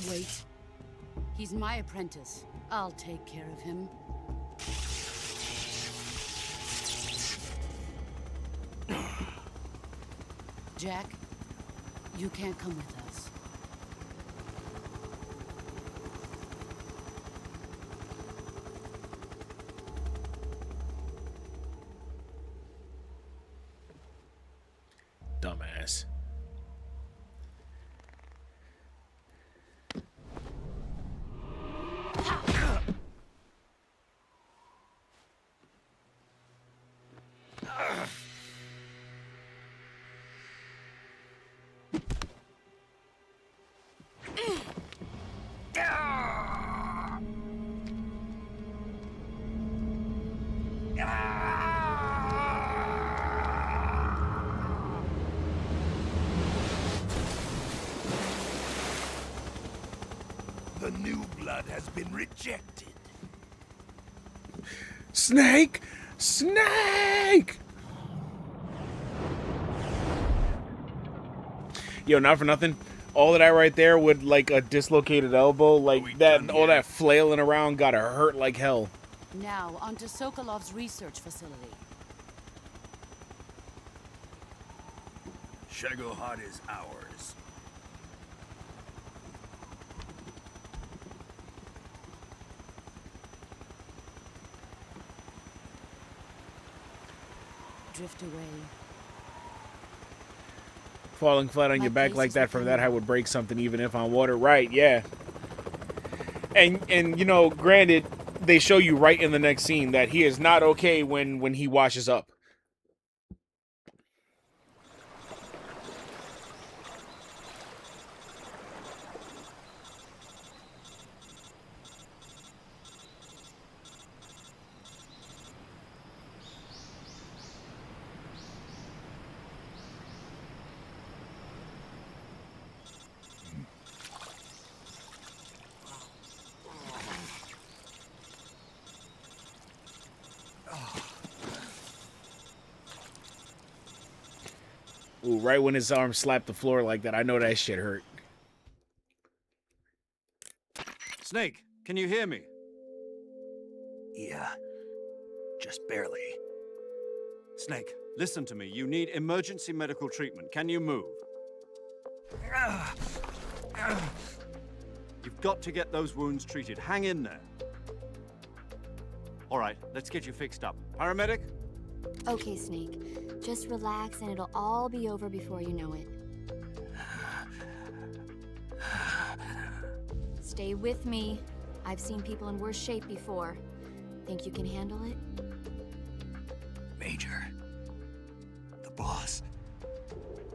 Wait. He's my apprentice. I'll take care of him. Jack, you can't come with us. Dumbass. The new blood has been rejected. Snake! Snake! Yo, not for nothing. All of that right there with like a dislocated elbow, like that, all that flailing around gotta hurt like hell. Now, onto Sokolov's research facility. Shagohod is ours. Drift away. Falling flat on your back like that from that height would break something even if on water. Right, yeah. And you know, granted, they show you right in the next scene that he is not okay when he washes up. Ooh, right when his arm slapped the floor like that, I know that shit hurt. Snake, can you hear me? Yeah, just barely. Snake, listen to me. You need emergency medical treatment. Can you move? got to get those wounds treated. Hang in there. All right, let's get you fixed up. Paramedic? Okay, Snake. Just relax and it'll all be over before you know it. Stay with me. I've seen people in worse shape before. Think you can handle it? Major, the boss,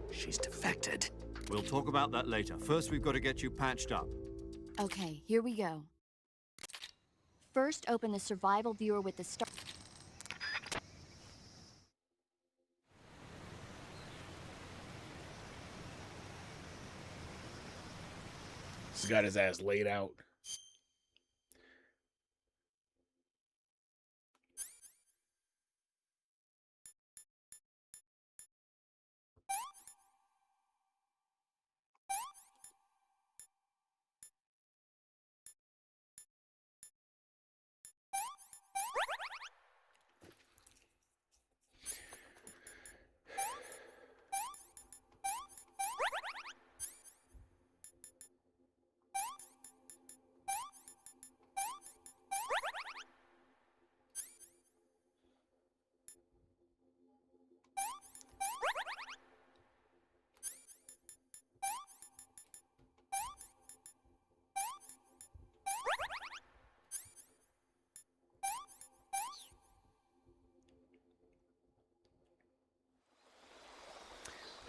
she's defected. We'll talk about that later. First, we've got to get you patched up. Okay, here we go. First, open the survival viewer with the start. He's got his ass laid out.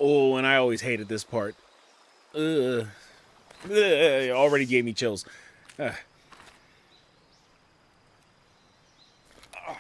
Oh, and I always hated this part. Ugh. Ugh, it already gave me chills. Ugh. Ugh.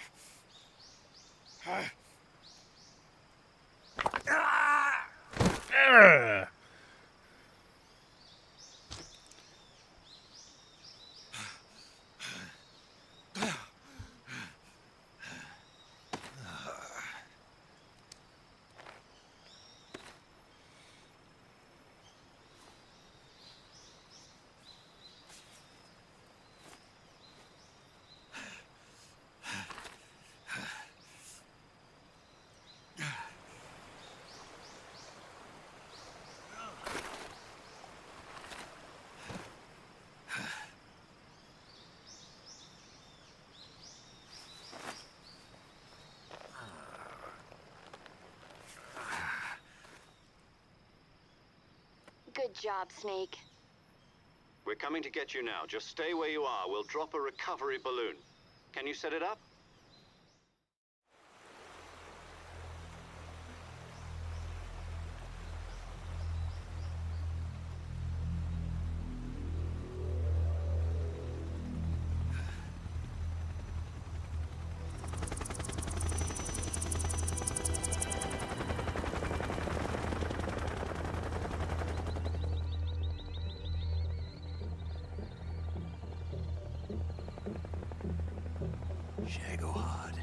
Good job, Snake. We're coming to get you now. Just stay where you are. We'll drop a recovery balloon. Can you set it up? Shagohod.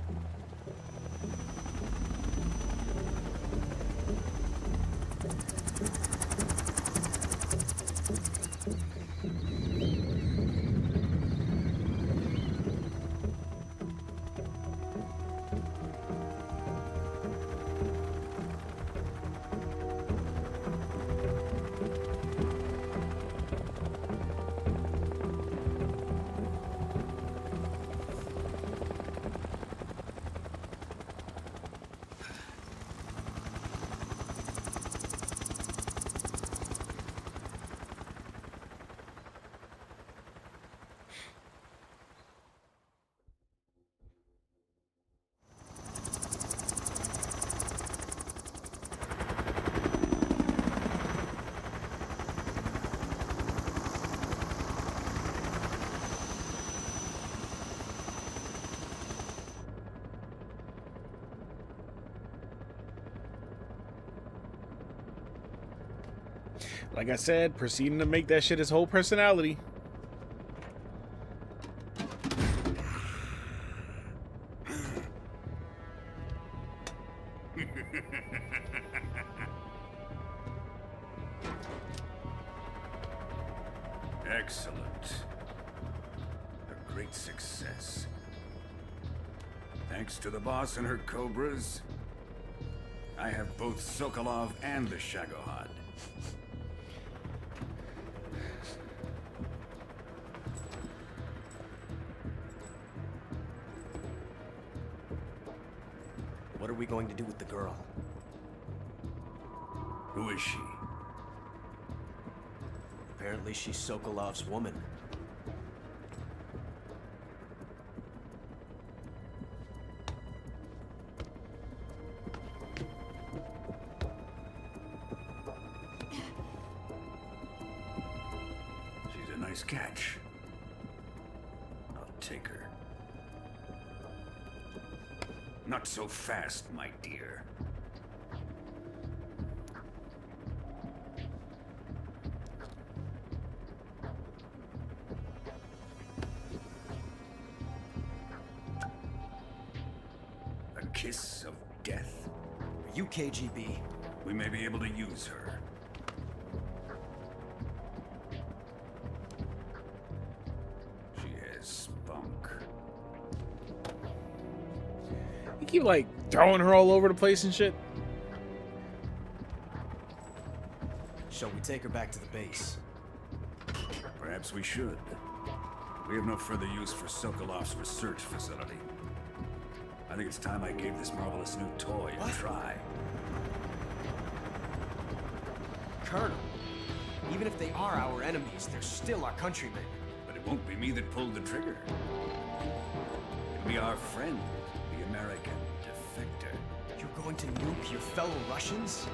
Like I said, proceeding to make that shit his whole personality. Excellent. A great success. Thanks to the boss and her cobras, I have both Sokolov and the Shagohod. What are we going to do with the girl? Who is she? Apparently she's Sokolov's woman. She's a nice catch. I'll take her. Not so fast, my dear. A kiss of death? Are you KGB? We may be able to use her. She has spunk. You keep like throwing her all over the place and shit. Shall we take her back to the base? Perhaps we should. We have no further use for Sokolov's research facility. I think it's time I gave this marvelous new toy a try. Colonel, even if they are our enemies, they're still our countrymen. But it won't be me that pulled the trigger. It'll be our friend, the American defector. You're going to nuke your fellow Russians?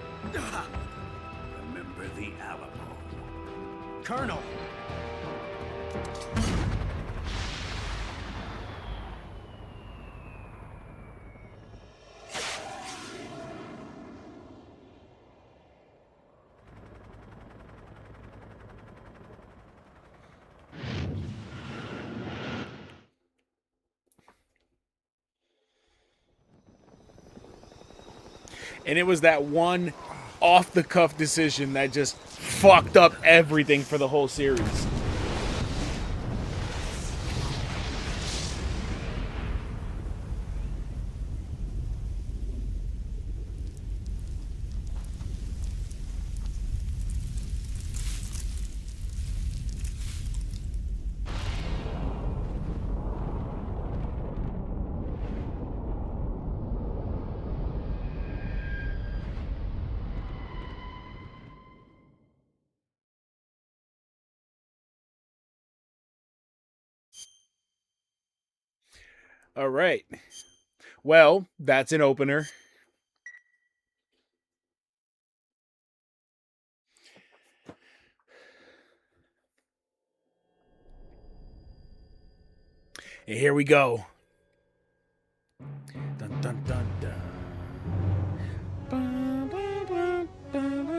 Remember the Alamo. Colonel! And it was that one off-the-cuff decision that just fucked up everything for the whole series. All right. Well, that's an opener. And here we go. Dun, dun, dun, dun. Ba, ba, ba, ba, ba.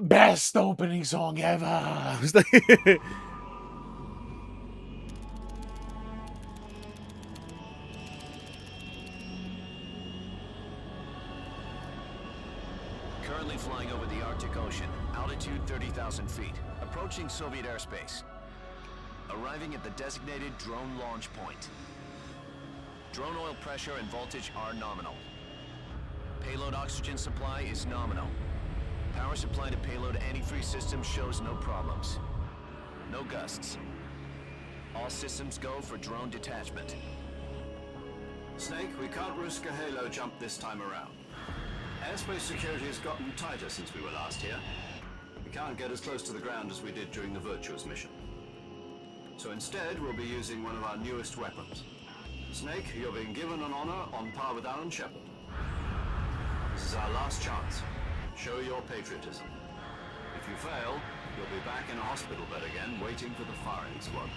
Best opening song ever. It's like- Currently flying over the Arctic Ocean, altitude 30,000 feet, approaching Soviet airspace. Arriving at the designated drone launch point. Drone oil pressure and voltage are nominal. Payload oxygen supply is nominal. Power supply to payload antifreeze system shows no problems. No gusts. All systems go for drone detachment. Snake, we can't risk a halo jump this time around. Airspace security has gotten tighter since we were last here. We can't get as close to the ground as we did during the Virtuous mission. So instead, we'll be using one of our newest weapons. Snake, you're being given an honor on par with Alan Shepard. This is our last chance. Show your patriotism. If you fail, you'll be back in a hospital bed again, waiting for the firing squad.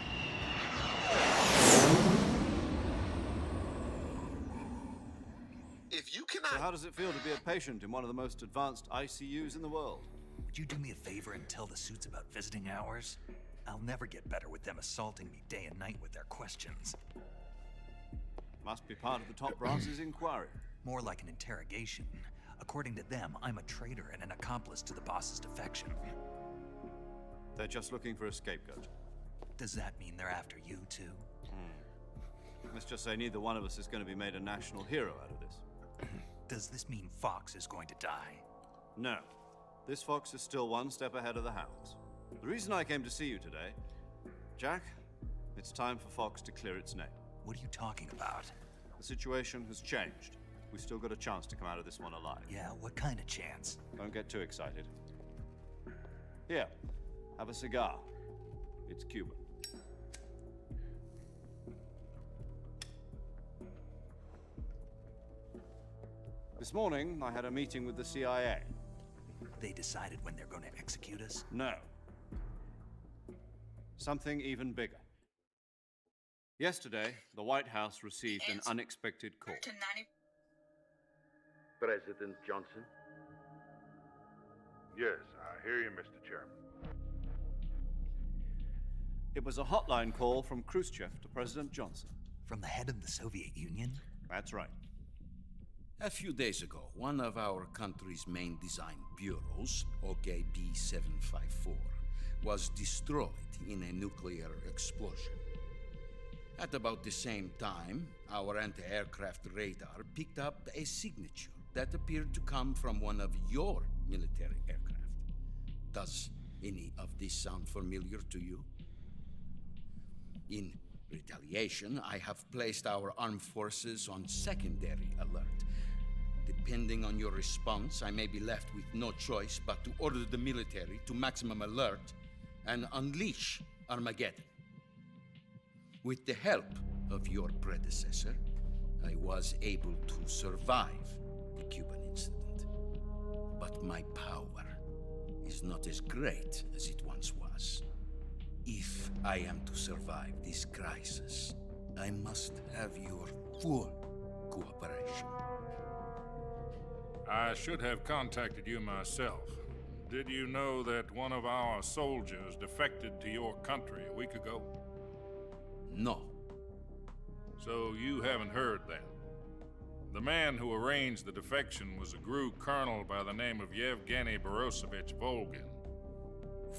If you cannot... So how does it feel to be a patient in one of the most advanced ICUs in the world? Would you do me a favor and tell the suits about visiting hours? I'll never get better with them assaulting me day and night with their questions. Must be part of the top brass's inquiry. More like an interrogation. According to them, I'm a traitor and an accomplice to the boss's defection. They're just looking for a scapegoat. Does that mean they're after you, too? Let's just say neither one of us is going to be made a national hero out of this. Does this mean Fox is going to die? No. This fox is still one step ahead of the hounds. The reason I came to see you today, Jack, it's time for Fox to clear its name. What are you talking about? The situation has changed. We've still got a chance to come out of this one alive. Yeah, what kind of chance? Don't get too excited. Here, have a cigar. It's Cuban. This morning, I had a meeting with the CIA. They decided when they're going to execute us? No. Something even bigger. Yesterday, the White House received an unexpected call. President Johnson? Yes, I hear you, Mr. Chairman. It was a hotline call from Khrushchev to President Johnson. From the head of the Soviet Union? That's right. A few days ago, one of our country's main design bureaus, OKB 754, was destroyed in a nuclear explosion. At about the same time, our anti-aircraft radar picked up a signature that appeared to come from one of your military aircraft. Does any of this sound familiar to you? In retaliation, I have placed our armed forces on secondary alert. Depending on your response, I may be left with no choice but to order the military to maximum alert and unleash Armageddon. With the help of your predecessor, I was able to survive the Cuban incident. But my power is not as great as it once was. If I am to survive this crisis, I must have your full cooperation. I should have contacted you myself. Did you know that one of our soldiers defected to your country a week ago? No. So you haven't heard then. The man who arranged the defection was a GRU colonel by the name of Yevgeny Borosovich Volgin.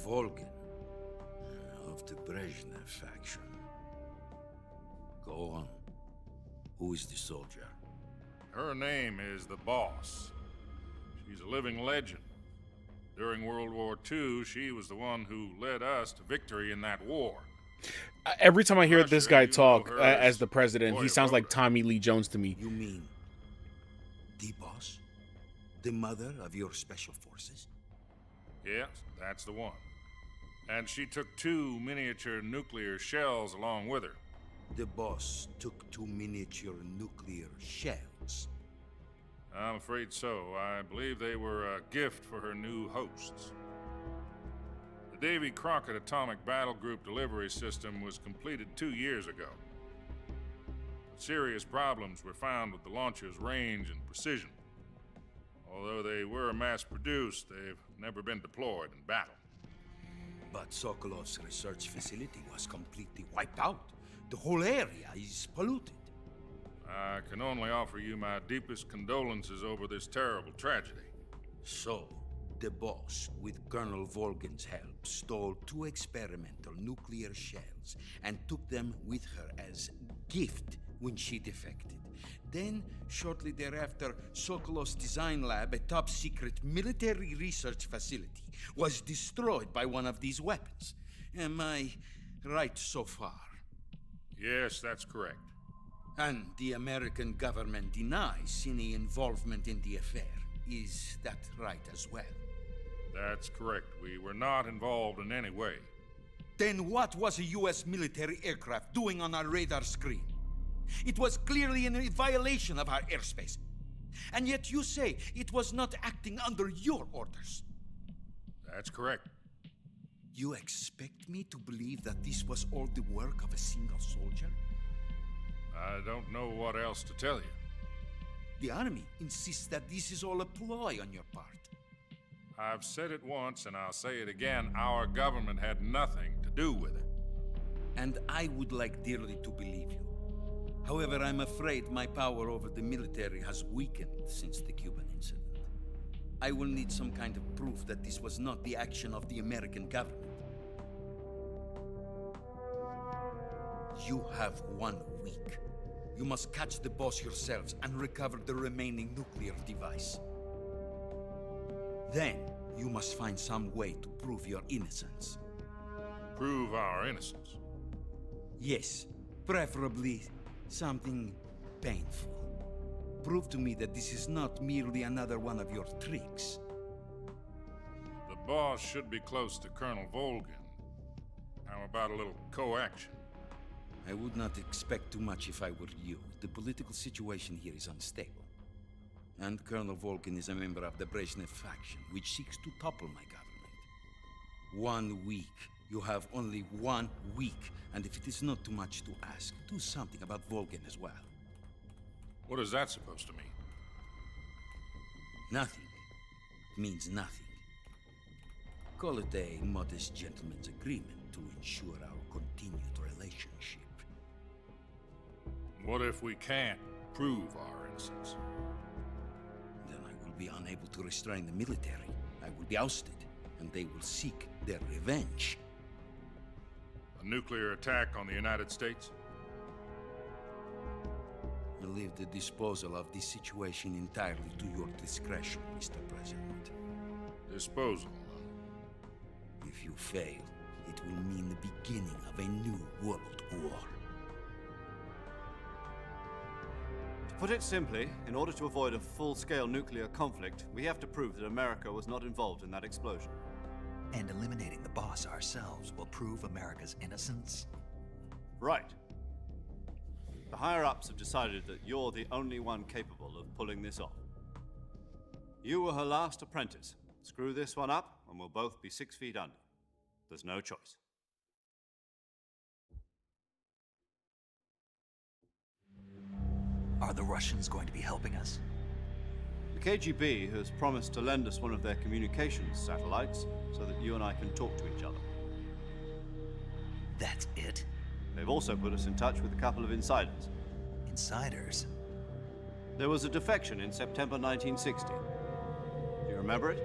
Volgin? Of the Brezhnev faction. Go on. Who is the soldier? Her name is the Boss. She's a living legend. During World War II, she was the one who led us to victory in that war. Every time I hear this guy talk her as the president, he sounds like Tommy Lee Jones to me. You mean the Boss? The mother of your special forces? Yes, that's the one. And she took 2 miniature nuclear shells along with her. The Boss took 2 miniature nuclear shells. I'm afraid so. I believe they were a gift for her new hosts. The Davy Crockett Atomic Battle Group delivery system was completed 2 years ago. But serious problems were found with the launcher's range and precision. Although they were mass-produced, they've never been deployed in battle. But Sokolov's research facility was completely wiped out. The whole area is polluted. I can only offer you my deepest condolences over this terrible tragedy. So, the boss, with Colonel Volgin's help, stole 2 experimental nuclear shells and took them with her as gift when she defected. Then, shortly thereafter, Sokolov's design lab, a top-secret military research facility, was destroyed by one of these weapons. Am I right so far? Yes, that's correct. And the American government denies any involvement in the affair. Is that right as well? That's correct. We were not involved in any way. Then what was a U.S. military aircraft doing on our radar screen? It was clearly in violation of our airspace. And yet you say it was not acting under your orders. That's correct. You expect me to believe that this was all the work of a single soldier? I don't know what else to tell you. The Army insists that this is all a ploy on your part. I've said it once, and I'll say it again. Our government had nothing to do with it. And I would like dearly to believe you. However, I'm afraid my power over the military has weakened since the Cuban incident. I will need some kind of proof that this was not the action of the American government. You have 1 week. You must catch the boss yourselves and recover the remaining nuclear device. Then, you must find some way to prove your innocence. Prove our innocence? Yes, preferably something painful. Prove to me that this is not merely another one of your tricks. The boss should be close to Colonel Volgin. How about a little co-action? I would not expect too much if I were you. The political situation here is unstable. And Colonel Volgin is a member of the Brezhnev faction, which seeks to topple my government. 1 week. You have only 1 week. And if it is not too much to ask, do something about Volgin as well. What is that supposed to mean? Nothing. It means nothing. Call it a modest gentleman's agreement to ensure our continued relationship. What if we can't prove our innocence? Then I will be unable to restrain the military. I will be ousted, and they will seek their revenge. A nuclear attack on the United States? I leave the disposal of this situation entirely to your discretion, Mr. President. Disposal? If you fail, it will mean the beginning of a new world war. To put it simply, in order to avoid a full-scale nuclear conflict, we have to prove that America was not involved in that explosion. And eliminating the boss ourselves will prove America's innocence? Right. The higher-ups have decided that you're the only one capable of pulling this off. You were her last apprentice. Screw this one up, and we'll both be 6 feet under. There's no choice. Are the Russians going to be helping us? The KGB has promised to lend us one of their communications satellites so that you and I can talk to each other. That's it? They've also put us in touch with a couple of insiders. Insiders? There was a defection in September 1960. Do you remember it?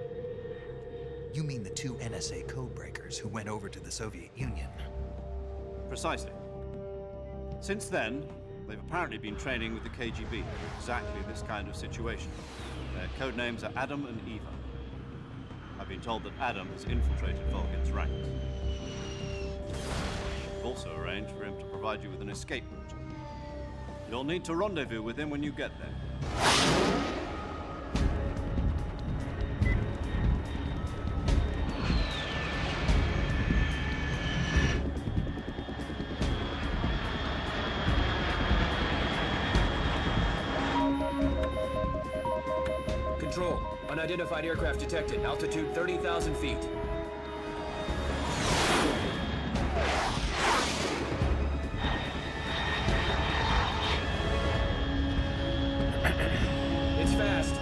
You mean the 2 NSA codebreakers who went over to the Soviet Union? Precisely. Since then, they've apparently been training with the KGB for exactly this kind of situation. Their code names are Adam and Eva. I've been told that Adam has infiltrated Volgin's ranks. We've also arranged for him to provide you with an escape route. You'll need to rendezvous with him when you get there. Control. Unidentified aircraft detected. Altitude 30,000 feet. It's fast.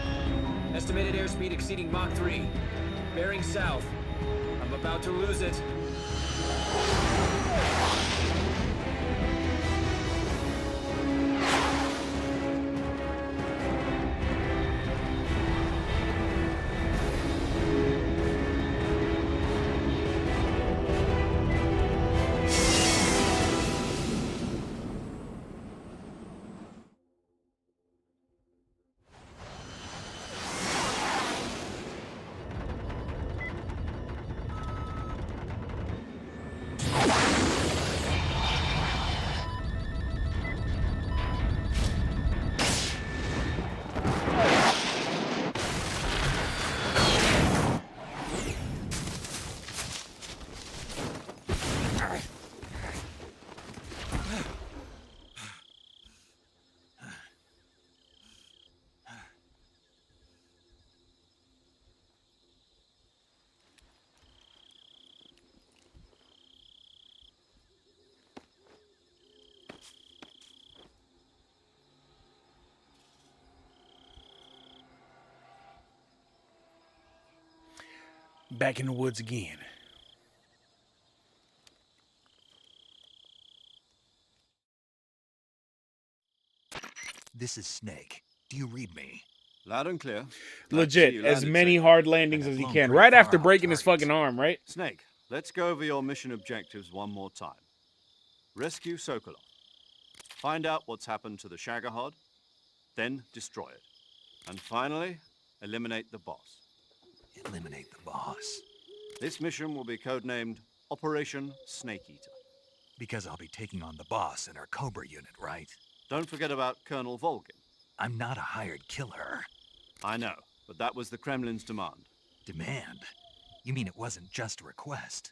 Estimated speed exceeding Mach 3. Bearing south. I'm about to lose it. Back in the woods again. This is Snake. Do you read me? Loud and clear. Legit, as many hard landings as he can. Right after breaking his fucking arm, right? Snake, let's go over your mission objectives one more time. Rescue Sokolov. Find out what's happened to the Shagohod, then destroy it. And finally, eliminate the boss. Eliminate the boss? This mission will be codenamed Operation Snake Eater. Because I'll be taking on the boss in our Cobra unit, right? Don't forget about Colonel Volgin. I'm not a hired killer. I know, but that was the Kremlin's demand. Demand? You mean it wasn't just a request?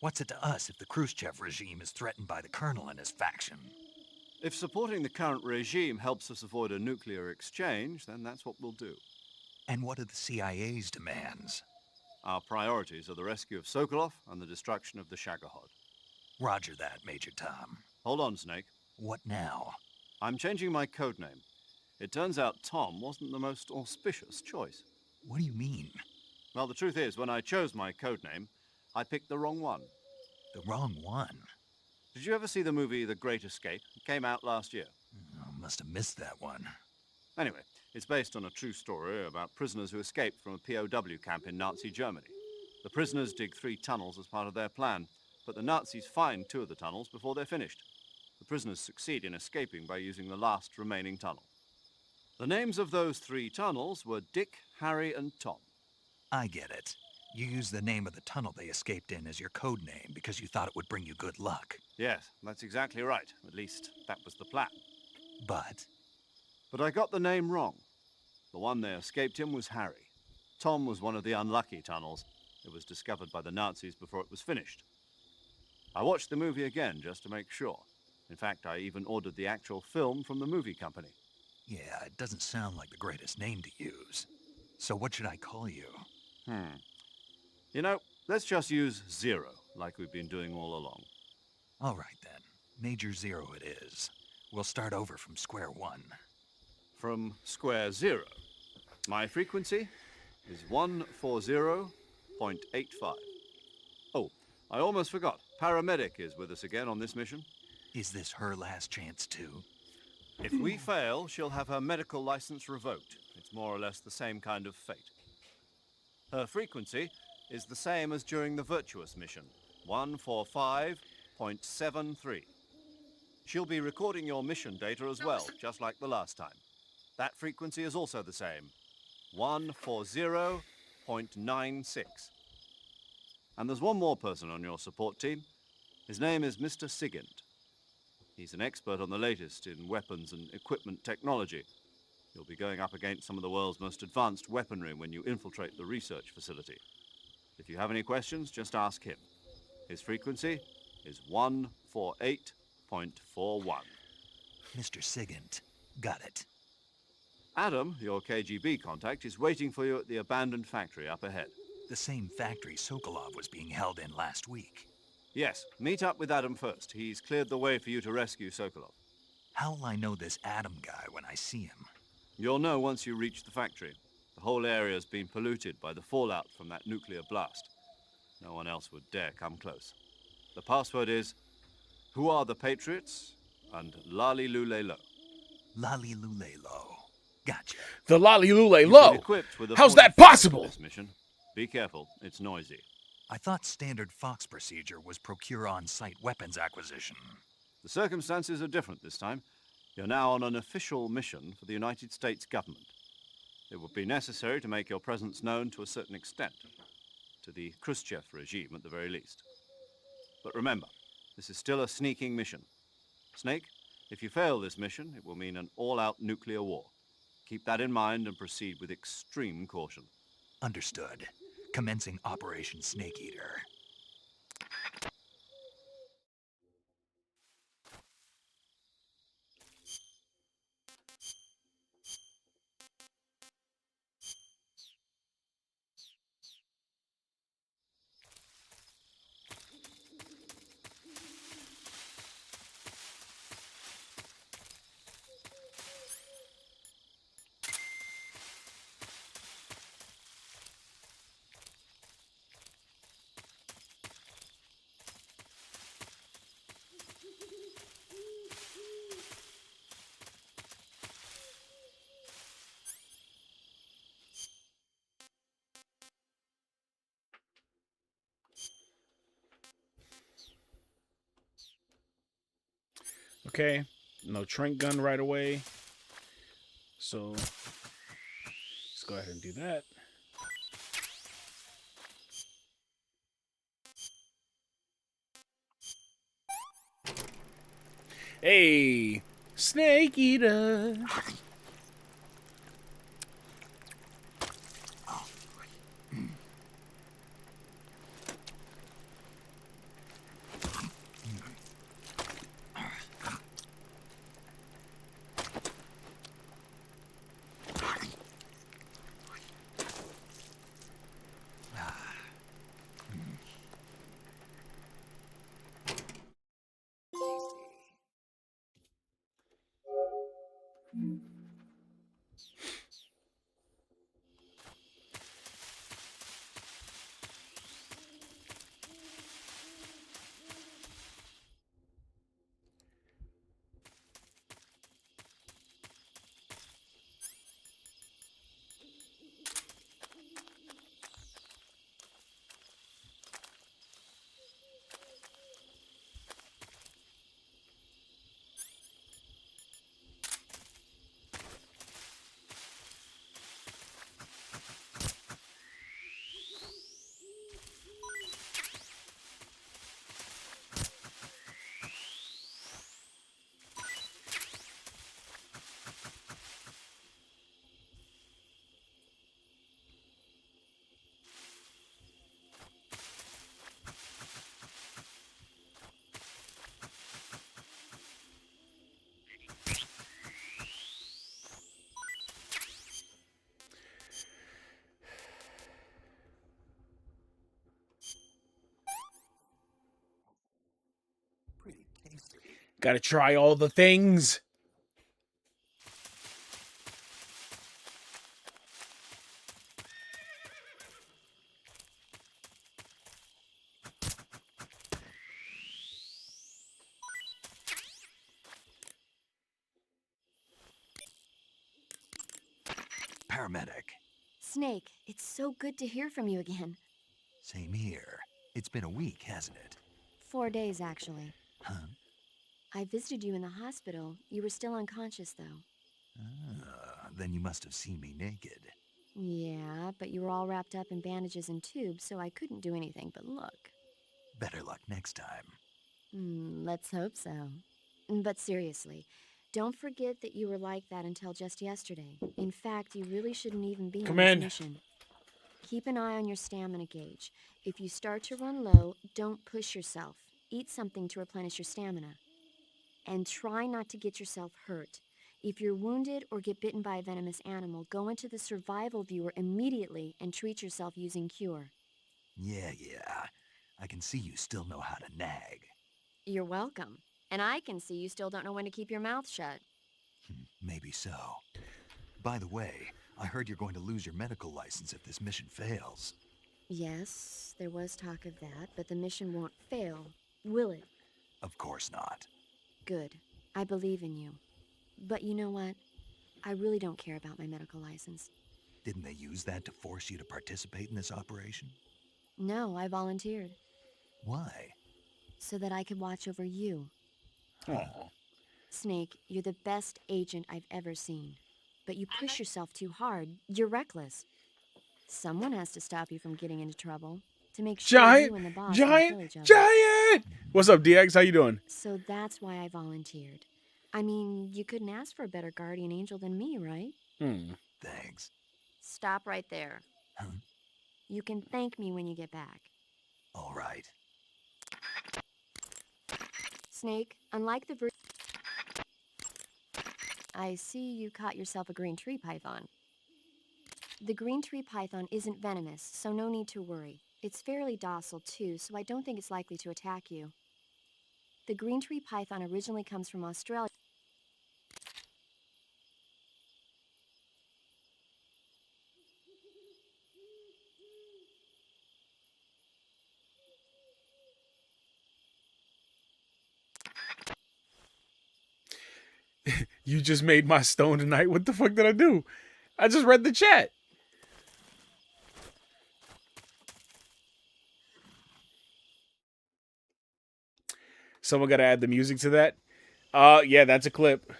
What's it to us if the Khrushchev regime is threatened by the Colonel and his faction? If supporting the current regime helps us avoid a nuclear exchange, then that's what we'll do. And what are the CIA's demands? Our priorities are the rescue of Sokolov and the destruction of the Shagohod. Roger that, Major Tom. Hold on, Snake. What now? I'm changing my codename. It turns out Tom wasn't the most auspicious choice. What do you mean? Well, the truth is, when I chose my codename, I picked the wrong one. The wrong one? Did you ever see the movie The Great Escape? It came out last year. Oh, must have missed that one. Anyway, it's based on a true story about prisoners who escaped from a POW camp in Nazi Germany. The prisoners dig 3 tunnels as part of their plan, but the Nazis find 2 of the tunnels before they're finished. The prisoners succeed in escaping by using the last remaining tunnel. The names of those 3 tunnels were Dick, Harry, and Tom. I get it. You used the name of the tunnel they escaped in as your code name because you thought it would bring you good luck. Yes, that's exactly right. At least, that was the plan. But I got the name wrong. The one they escaped in was Harry. Tom was one of the unlucky tunnels. It was discovered by the Nazis before it was finished. I watched the movie again just to make sure. In fact, I even ordered the actual film from the movie company. yeah, it doesn't sound like the greatest name to use. So what should I call you? You know, let's just use Zero, like we've been doing all along. All right, then. Major Zero it is. We'll start over from square one. From square 0. My frequency is 140.85. Oh, I almost forgot. Paramedic is with us again on this mission. Is this her last chance, too? If we fail, she'll have her medical license revoked. It's more or less the same kind of fate. Her frequency is the same as during the Virtuous mission, 145.73. She'll be recording your mission data as well, just like the last time. That frequency is also the same, 140.96. And there's one more person on your support team. His name is Mr. Sigint. He's an expert on the latest in weapons and equipment technology. You'll be going up against some of the world's most advanced weaponry when you infiltrate the research facility. If you have any questions, just ask him. His frequency is 148.41. Mr. Sigint. Got it. Adam, your KGB contact, is waiting for you at the abandoned factory up ahead. The same factory Sokolov was being held in last week. Yes, meet up with Adam first. He's cleared the way for you to rescue Sokolov. How will I know this Adam guy when I see him? You'll know once you reach the factory. The whole area has been polluted by the fallout from that nuclear blast. No one else would dare come close. The password is, "Who are the Patriots?" and "Thrilllllll." Thrilllllll. Gotcha. The Thrilllllll You've been low. equipped with a How's that 45 for possible? this mission. Be careful, it's noisy. I thought standard Fox procedure was procure on-site weapons acquisition. The circumstances are different this time. You're now on an official mission for the United States government. It would be necessary to make your presence known to a certain extent, to the Khrushchev regime at the very least. But remember, this is still a sneaking mission. Snake, if you fail this mission, it will mean an all-out nuclear war. Keep that in mind and proceed with extreme caution. Understood. Commencing Operation Snake Eater. Okay, no trank gun right away. So let's go ahead and do that. Hey, Snake Eater. Gotta try all the things. Paramedic. Snake, it's so good to hear from you again. Same here. It's been a week, hasn't it? 4 days, actually. Huh? I visited you in the hospital. You were still unconscious, though. Then you must have seen me naked. Yeah, but you were all wrapped up in bandages and tubes, so I couldn't do anything but look. Better luck next time. Let's hope so. But seriously, don't forget that you were like that until just yesterday. In fact, you really shouldn't even be on this mission. Keep an eye on your stamina gauge. If you start to run low, don't push yourself. Eat something to replenish your stamina. And try not to get yourself hurt. If you're wounded or get bitten by a venomous animal, go into the survival viewer immediately and treat yourself using Cure. Yeah. I can see you still know how to nag. You're welcome. And I can see you still don't know when to keep your mouth shut. Maybe so. By the way, I heard you're going to lose your medical license if this mission fails. Yes, there was talk of that, but the mission won't fail, will it? Of course not. Good. I believe in you. But you know what? I really don't care about my medical license. Didn't they use that to force you to participate in this operation? No, I volunteered. Why? So that I could watch over you. Oh. Snake, you're the best agent I've ever seen. But you push yourself too hard. You're reckless. Someone has to stop you from getting into trouble. To make sure you and the boss don't kill each other. Giant! What's up, DX? How you doing? So that's why I volunteered. I mean, you couldn't ask for a better guardian angel than me, right? Thanks. Stop right there. Huh? You can thank me when you get back. All right. Snake, unlike the I see you caught yourself a green tree python. The green tree python isn't venomous, so no need to worry. It's fairly docile too, so I don't think it's likely to attack you. The green tree python originally comes from Australia. You just made my stone tonight. What the fuck did I do? I just read the chat. Someone got to add the music to that. Yeah, that's a clip.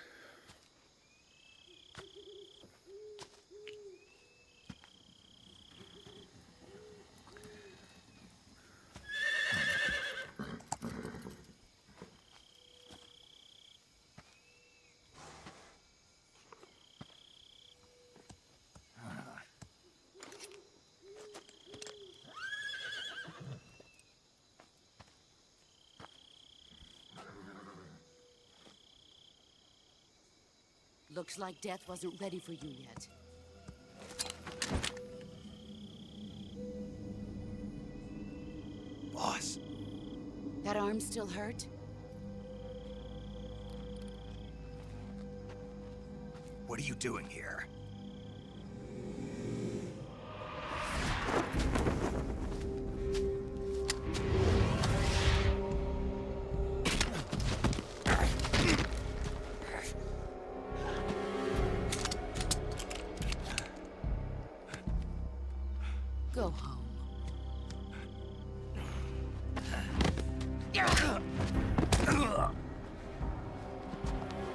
Looks like death wasn't ready for you yet. Boss. That arm still hurt? What are you doing here? Go home.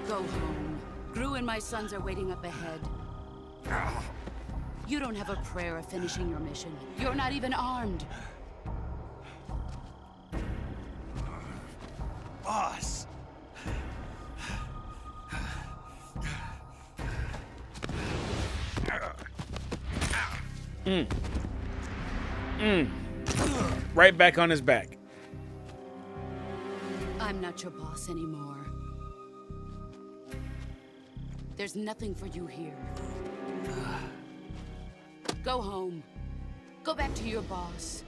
Go home. Gru and my sons are waiting up ahead. You don't have a prayer of finishing your mission. You're not even armed. Boss! Right back on his back. I'm not your boss anymore. There's nothing for you here. Go home. Go back to your boss.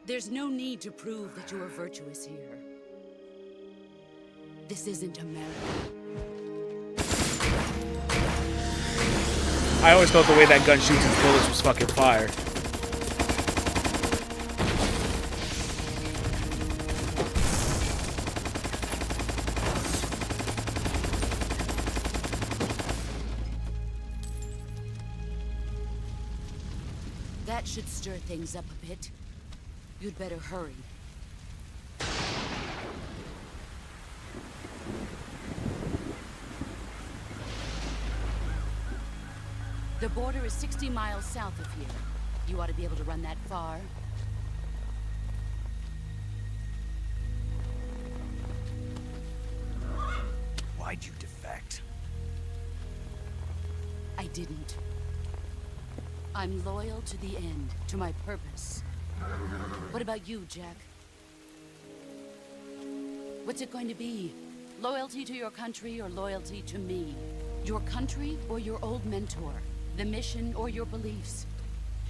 There's no need to prove that you are virtuous here. This isn't America. I always thought the way that gun shoots its bullets was fucking fire. That should stir things up a bit. You'd better hurry. The border is 60 miles south of here. You ought to be able to run that far. Why'd you defect? I didn't. I'm loyal to the end, to my purpose. What about you, Jack? What's it going to be? Loyalty to your country or loyalty to me? Your country or your old mentor? The mission or your beliefs?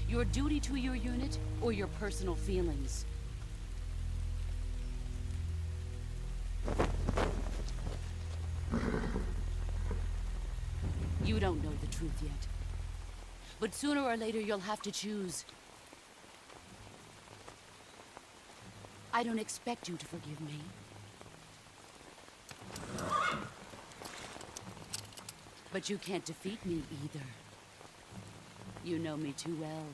Your duty to your unit or your personal feelings? You don't know the truth. truth yet. But sooner or later, you'll have to choose. I don't expect you to forgive me. But you can't defeat me either. You know me too well.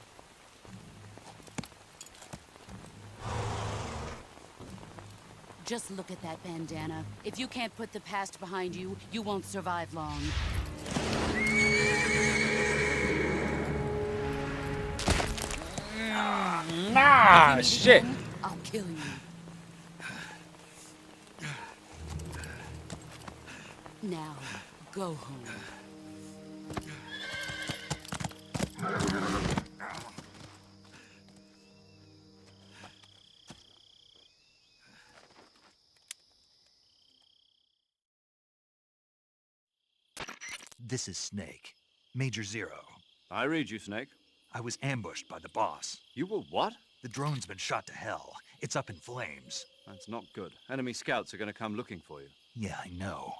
Just look at that bandana. If you can't put the past behind you, you won't survive long. Ah, shit. Again, I'll kill you. Now, go home. This is Snake. Major Zero. I read you, Snake. I was ambushed by the boss. You were what? The drone's been shot to hell. It's up in flames. That's not good. Enemy scouts are going to come looking for you. Yeah, I know.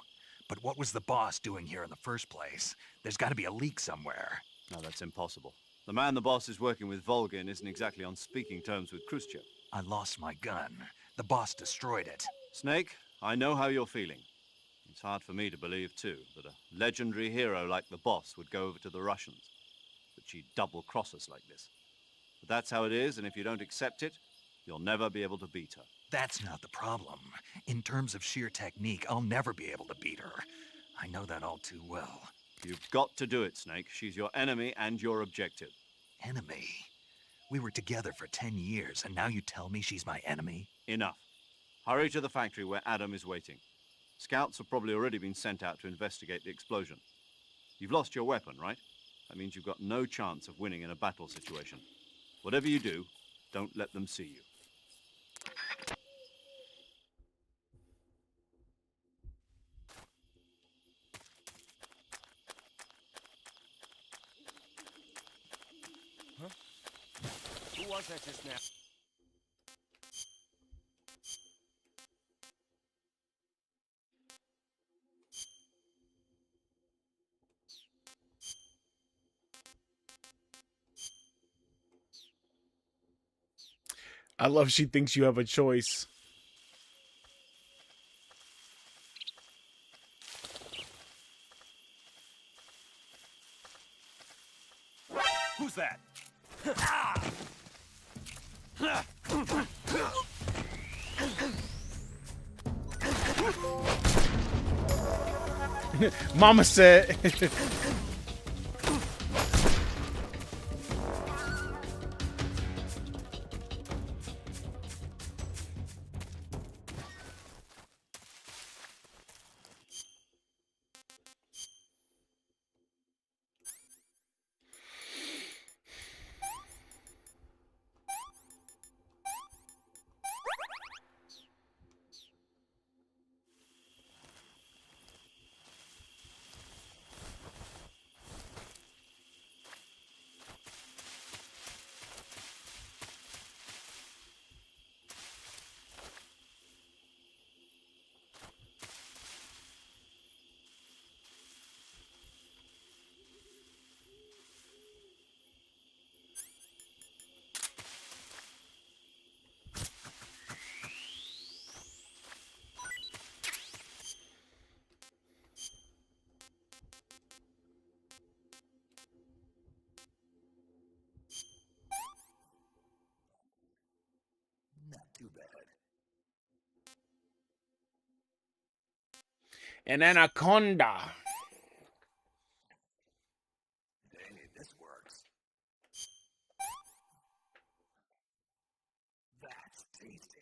But what was the boss doing here in the first place? There's got to be a leak somewhere. No, that's impossible. The man the boss is working with, Volgin, isn't exactly on speaking terms with Khrushchev. I lost my gun. The boss destroyed it. Snake, I know how you're feeling. It's hard for me to believe, too, that a legendary hero like the boss would go over to the Russians. That she'd double-cross us like this. But that's how it is, and if you don't accept it, you'll never be able to beat her. That's not the problem. In terms of sheer technique, I'll never be able to beat her. I know that all too well. You've got to do it, Snake. She's your enemy and your objective. Enemy? We were together for 10 years, and now you tell me she's my enemy? Enough. Hurry to the factory where Adam is waiting. Scouts have probably already been sent out to investigate the explosion. You've lost your weapon, right? That means you've got no chance of winning in a battle situation. Whatever you do, don't let them see you. Huh? Who was that just now? I love she thinks you have a choice. Who's that? Mama said. Not too bad. An anaconda. Hey, this works. That's tasty.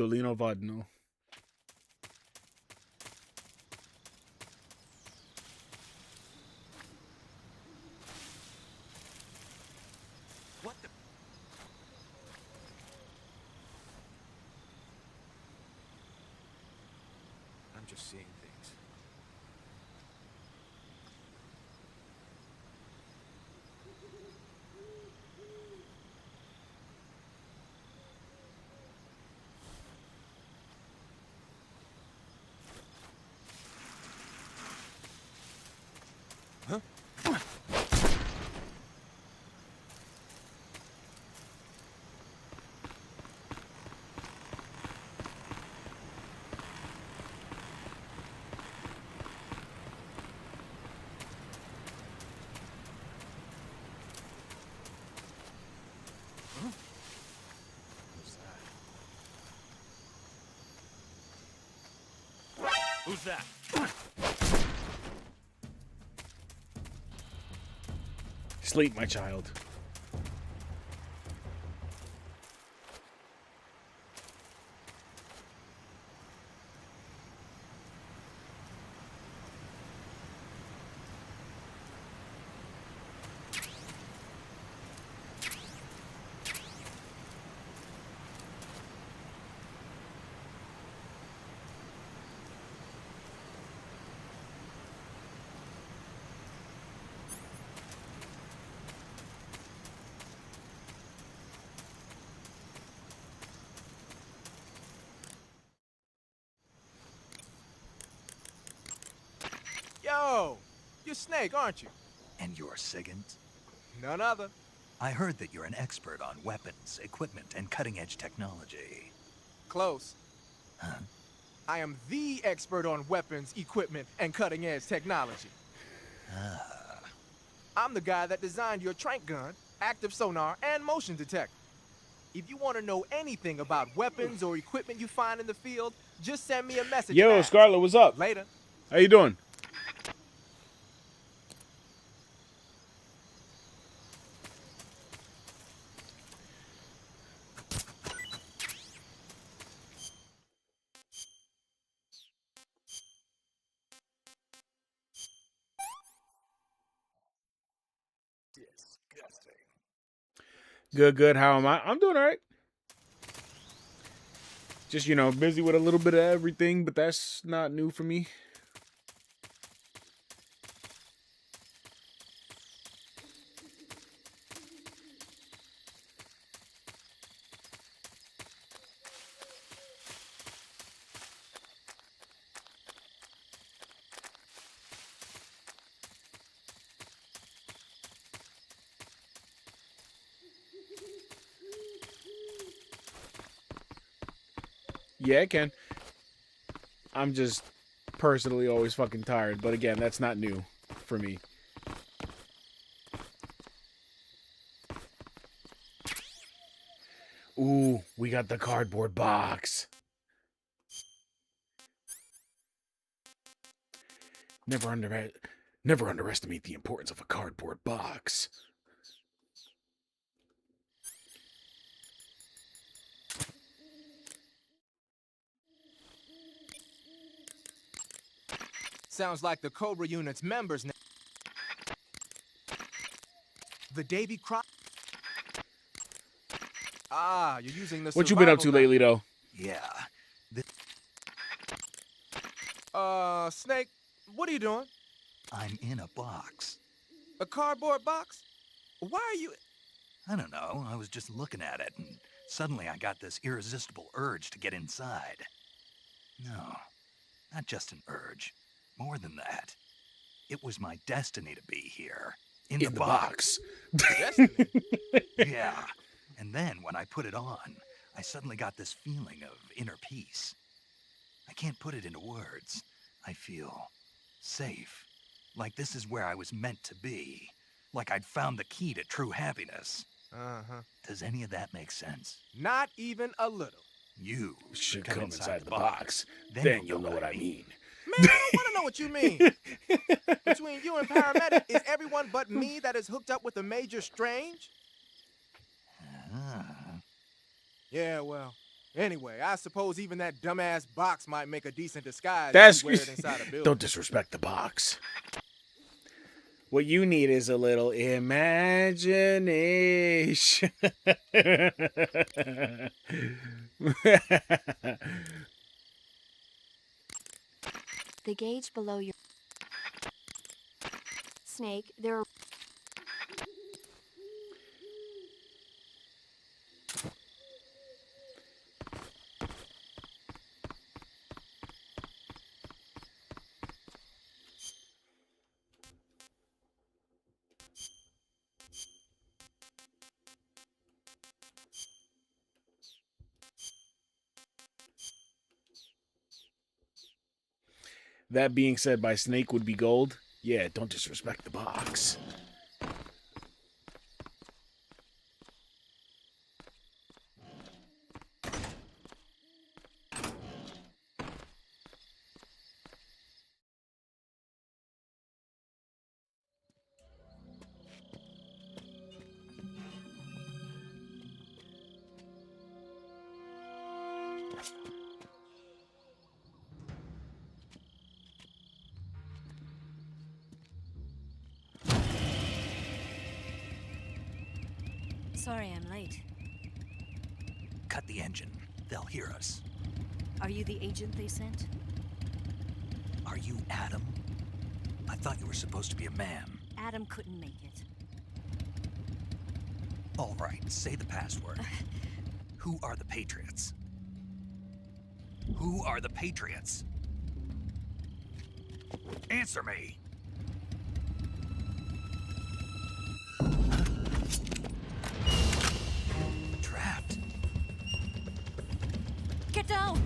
Dolino Vodno. What the? I'm just seeing things. Huh? Who's that? Sleep, my child. Yo, you're Snake, aren't you? And you're Sigint? None other. I heard that you're an expert on weapons, equipment, and cutting-edge technology. Close. Huh? I am the expert on weapons, equipment, and cutting-edge technology. Ah. I'm the guy that designed your trank gun, active sonar, and motion detector. If you want to know anything about weapons or equipment you find in the field, just send me a message. Yo, Scarlet, what's up? Later. How you doing? Disgusting. Good, good. How am I? I'm doing all right. Just, you know, busy with a little bit of everything, but that's not new for me. Yeah, it can. I'm just personally always fucking tired. But again, that's not new for me. Ooh, we got the cardboard box. Never underestimate the importance of a cardboard box. Sounds like the Cobra Unit's members now. The Davy Croc. Ah, you're using the What you been up to survival lately, though? Yeah. Snake, what are you doing? I'm in a box. A cardboard box? Why are you... I don't know. I was just looking at it, and suddenly I got this irresistible urge to get inside. No, not just an urge. More than that. It was my destiny to be here. In the box. Destiny? Yeah. And then when I put it on, I suddenly got this feeling of inner peace. I can't put it into words. I feel safe. Like this is where I was meant to be. Like I'd found the key to true happiness. Uh-huh. Does any of that make sense? Not even a little. You should come inside the box. Then Then you'll know what I mean. Man, I don't want to know what you mean. Between you and Paramedic, is everyone but me that is hooked up with a Major Strange? Ah. Yeah, well, Anyway, I suppose even that dumbass box might make a decent disguise That's if you wear it inside a building. Don't disrespect the box. What you need is a little imagination. The gauge below your snake, there are... That being said, by snake would be gold. Yeah, don't disrespect the box. Sorry I'm late. Cut the engine. They'll hear us. Are you the agent they sent? Are you Adam? I thought you were supposed to be a man. Adam couldn't make it. All right, say the password. Who are the Patriots? Who are the Patriots? Answer me! Trapped. Get down!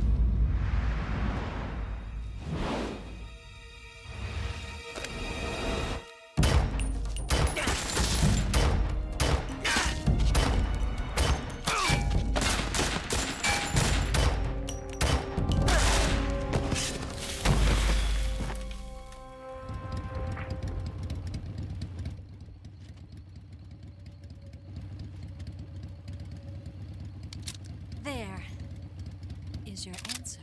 There is your answer.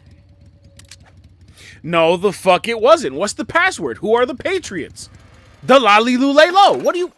No, the fuck it wasn't. What's the password? Who are the Patriots? The lolly lule lo. What do you...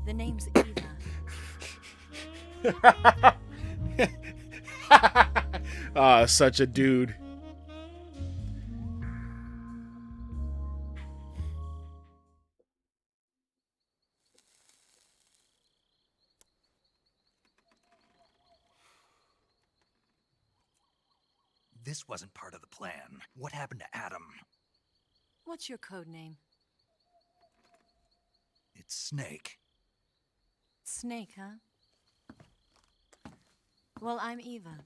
The name's Eva. Ah, such a dude. This wasn't part of the plan. What happened to Adam? What's your code name? It's Snake. Snake, huh? Well, I'm Eva.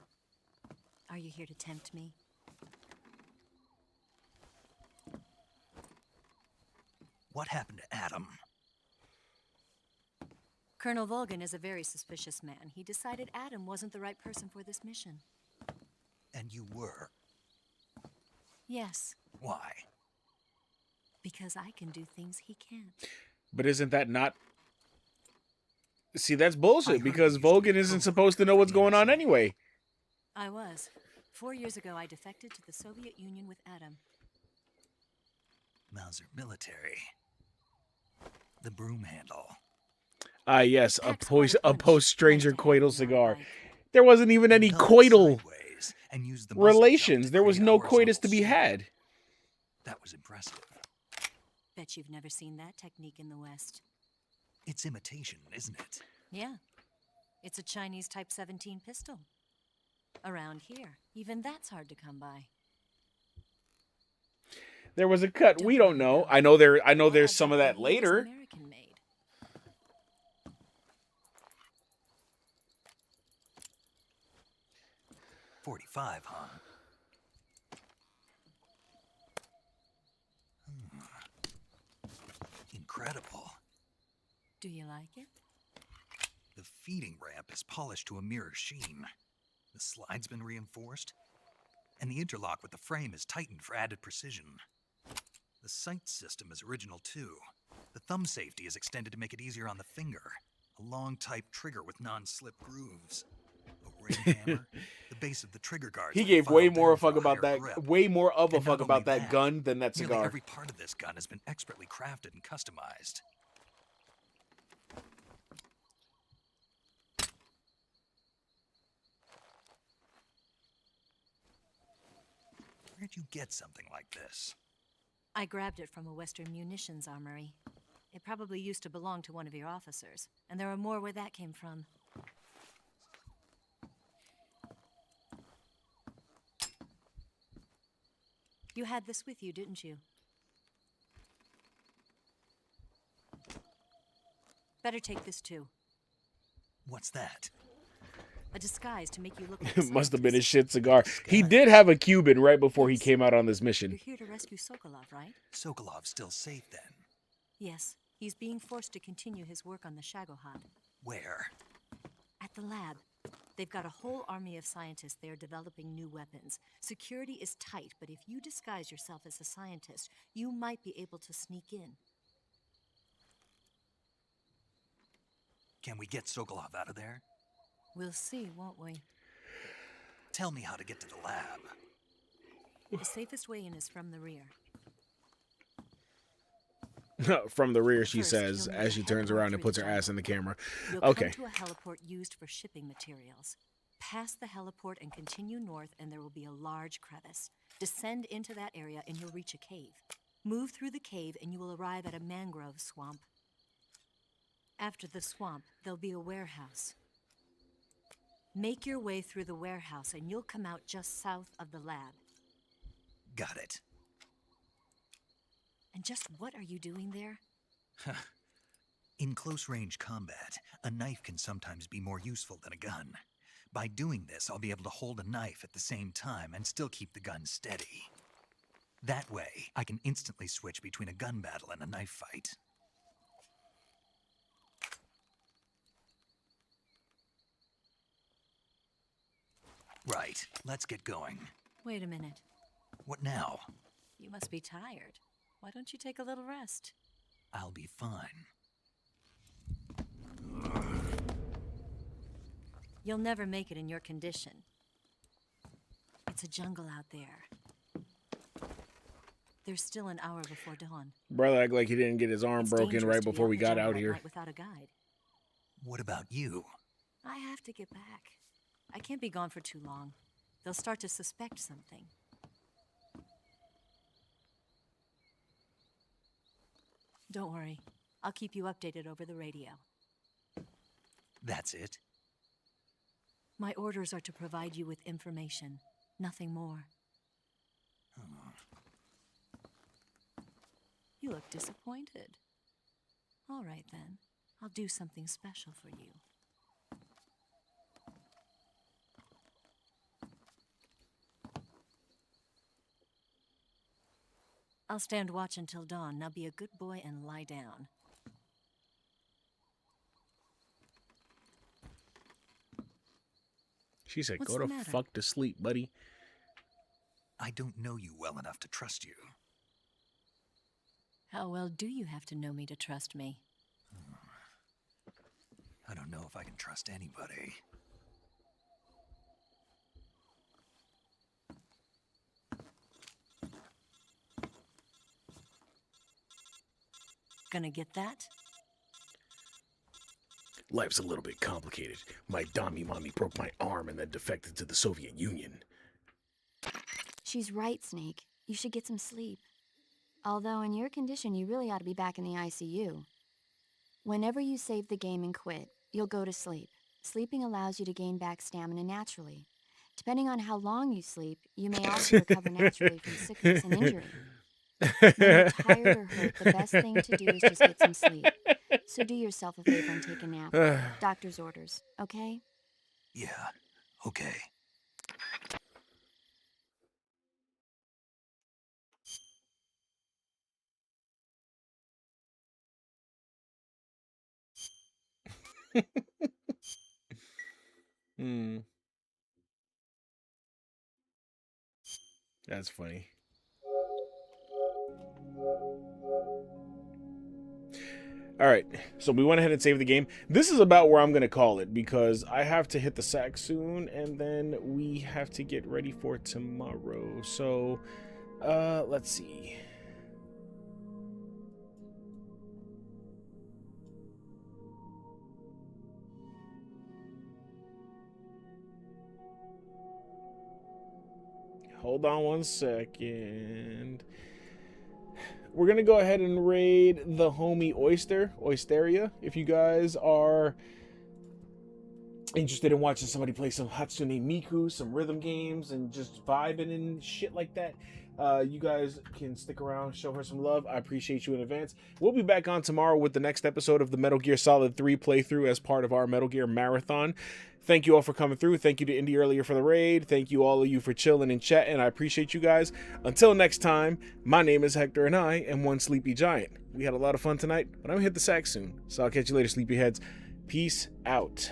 Are you here to tempt me? What happened to Adam? Colonel Volgan is a very suspicious man. He decided Adam wasn't the right person for this mission. And you were. Yes, Why? because I can do things he can't. But isn't that not... See, that's bullshit, heard because you used to be Volgan isn't code supposed to know what's going on anyway. I was. 4 years ago, I defected to the Soviet Union with Adam. Mauser military. The broom handle. Ah, yes, Packs quite a punch. post-stranger Nice to have coital on cigar. bike. There wasn't even any Held it coital sideways and used the muzzle jump relations. to There was create no a coitus to horizontal be sweep. had. That was impressive. Bet you've never seen that technique in the West. It's imitation, isn't it? Yeah. It's a Chinese Type 17 pistol. Around here, even that's hard to come by. There was a cut. We Don't don't worry know. about I know there's some of that He was later. American made. .45, huh? incredible. Do you like it? The feeding ramp is polished to a mirror sheen. The slide's been reinforced, and the interlock with the frame is tightened for added precision. The sight system is original too. The thumb safety is extended to make it easier on the finger. A long type trigger with non-slip grooves. A ring hammer. The base of the trigger guards. He gave way more a fuck about that, way more of a And fuck not about only that that, gun than that nearly cigar. every part of this gun has been expertly crafted and customized. Where'd you get something like this? I grabbed it from a Western munitions armory. It probably used to belong to one of your officers, and there are more where that came from. You had this with you, didn't you? Better take this too. What's that? A disguise to make you look like a Must have been scientist. his shit cigar. He did have a Cuban right before he came out on this mission. You're here to rescue Sokolov, right? Sokolov's still safe then. Yes. He's being forced to continue his work on the Shagohod. Where? At the lab. They've got a whole army of scientists there developing new weapons. Security is tight, but if you disguise yourself as a scientist, you might be able to sneak in. Can we get Sokolov out of there? We'll see, won't we? Tell me how to get to the lab. The safest way in is from the rear. From the rear, she First, says, you'll need as to she head turns north around and through puts the her ass jungle. in the camera. You'll Okay. come to a heliport used for shipping materials. Pass the heliport and continue north, and there will be a large crevice. Descend into that area, and you'll reach a cave. Move through the cave, and you will arrive at a mangrove swamp. After the swamp, there'll be a warehouse. Make your way through the warehouse, and you'll come out just south of the lab. Got it. And just what are you doing there? In close-range combat, a knife can sometimes be more useful than a gun. By doing this, I'll be able to hold a knife at the same time and still keep the gun steady. That way, I can instantly switch between a gun battle and a knife fight. Right, let's get going. Wait a minute. What now? You must be tired. Why don't you take a little rest? I'll be fine. You'll never make it in your condition. It's a jungle out there. There's still an hour before dawn. Brother act like he didn't get his arm It's broken dangerous right to be before out we in the got jungle out at here. night without a guide. What about you? I have to get back. I can't be gone for too long. They'll start to suspect something. Don't worry. I'll keep you updated over the radio. That's it? My orders are to provide you with information, nothing more. You look disappointed. All right then. I'll do something special for you. I'll stand watch until dawn. Now be a good boy and lie down. She said, What's go the to matter? fuck to sleep, buddy. I don't know you well enough to trust you. How well do you have to know me to trust me? I don't know if I can trust anybody. Gonna get that? Life's a little bit complicated. My Dami mommy broke my arm and then defected to the Soviet Union. She's right, Snake. You should get some sleep. Although in your condition, you really ought to be back in the ICU. Whenever you save the game and quit, you'll go to sleep. Sleeping allows you to gain back stamina naturally. Depending on how long you sleep, you may also recover naturally from sickness and injury. When you're tired or hurt, the best thing to do is just get some sleep. So do yourself a favor and take a nap. Doctor's orders, okay? Yeah, okay. Hmm. That's funny. All right, so we went ahead and saved the game. This is about where I'm going to call it because I have to hit the sack soon, and then we have to get ready for tomorrow. So, let's see. Hold on one second. We're going to go ahead and raid the homie Oysteria. If you guys are interested in watching somebody play some Hatsune Miku, some rhythm games, and just vibing and shit like that, you guys can stick around, show her some love. I appreciate you in advance. We'll be back on tomorrow with the next episode of the Metal Gear Solid 3 playthrough as part of our Metal Gear Marathon. Thank you all for coming through. Thank you to Indy earlier for the raid. Thank you all of you for chilling and chatting. I appreciate you guys. Until next time, my name is Hector and I am one sleepy giant. We had a lot of fun tonight, but I'm gonna hit the sack soon. So I'll catch you later, sleepyheads. Peace out.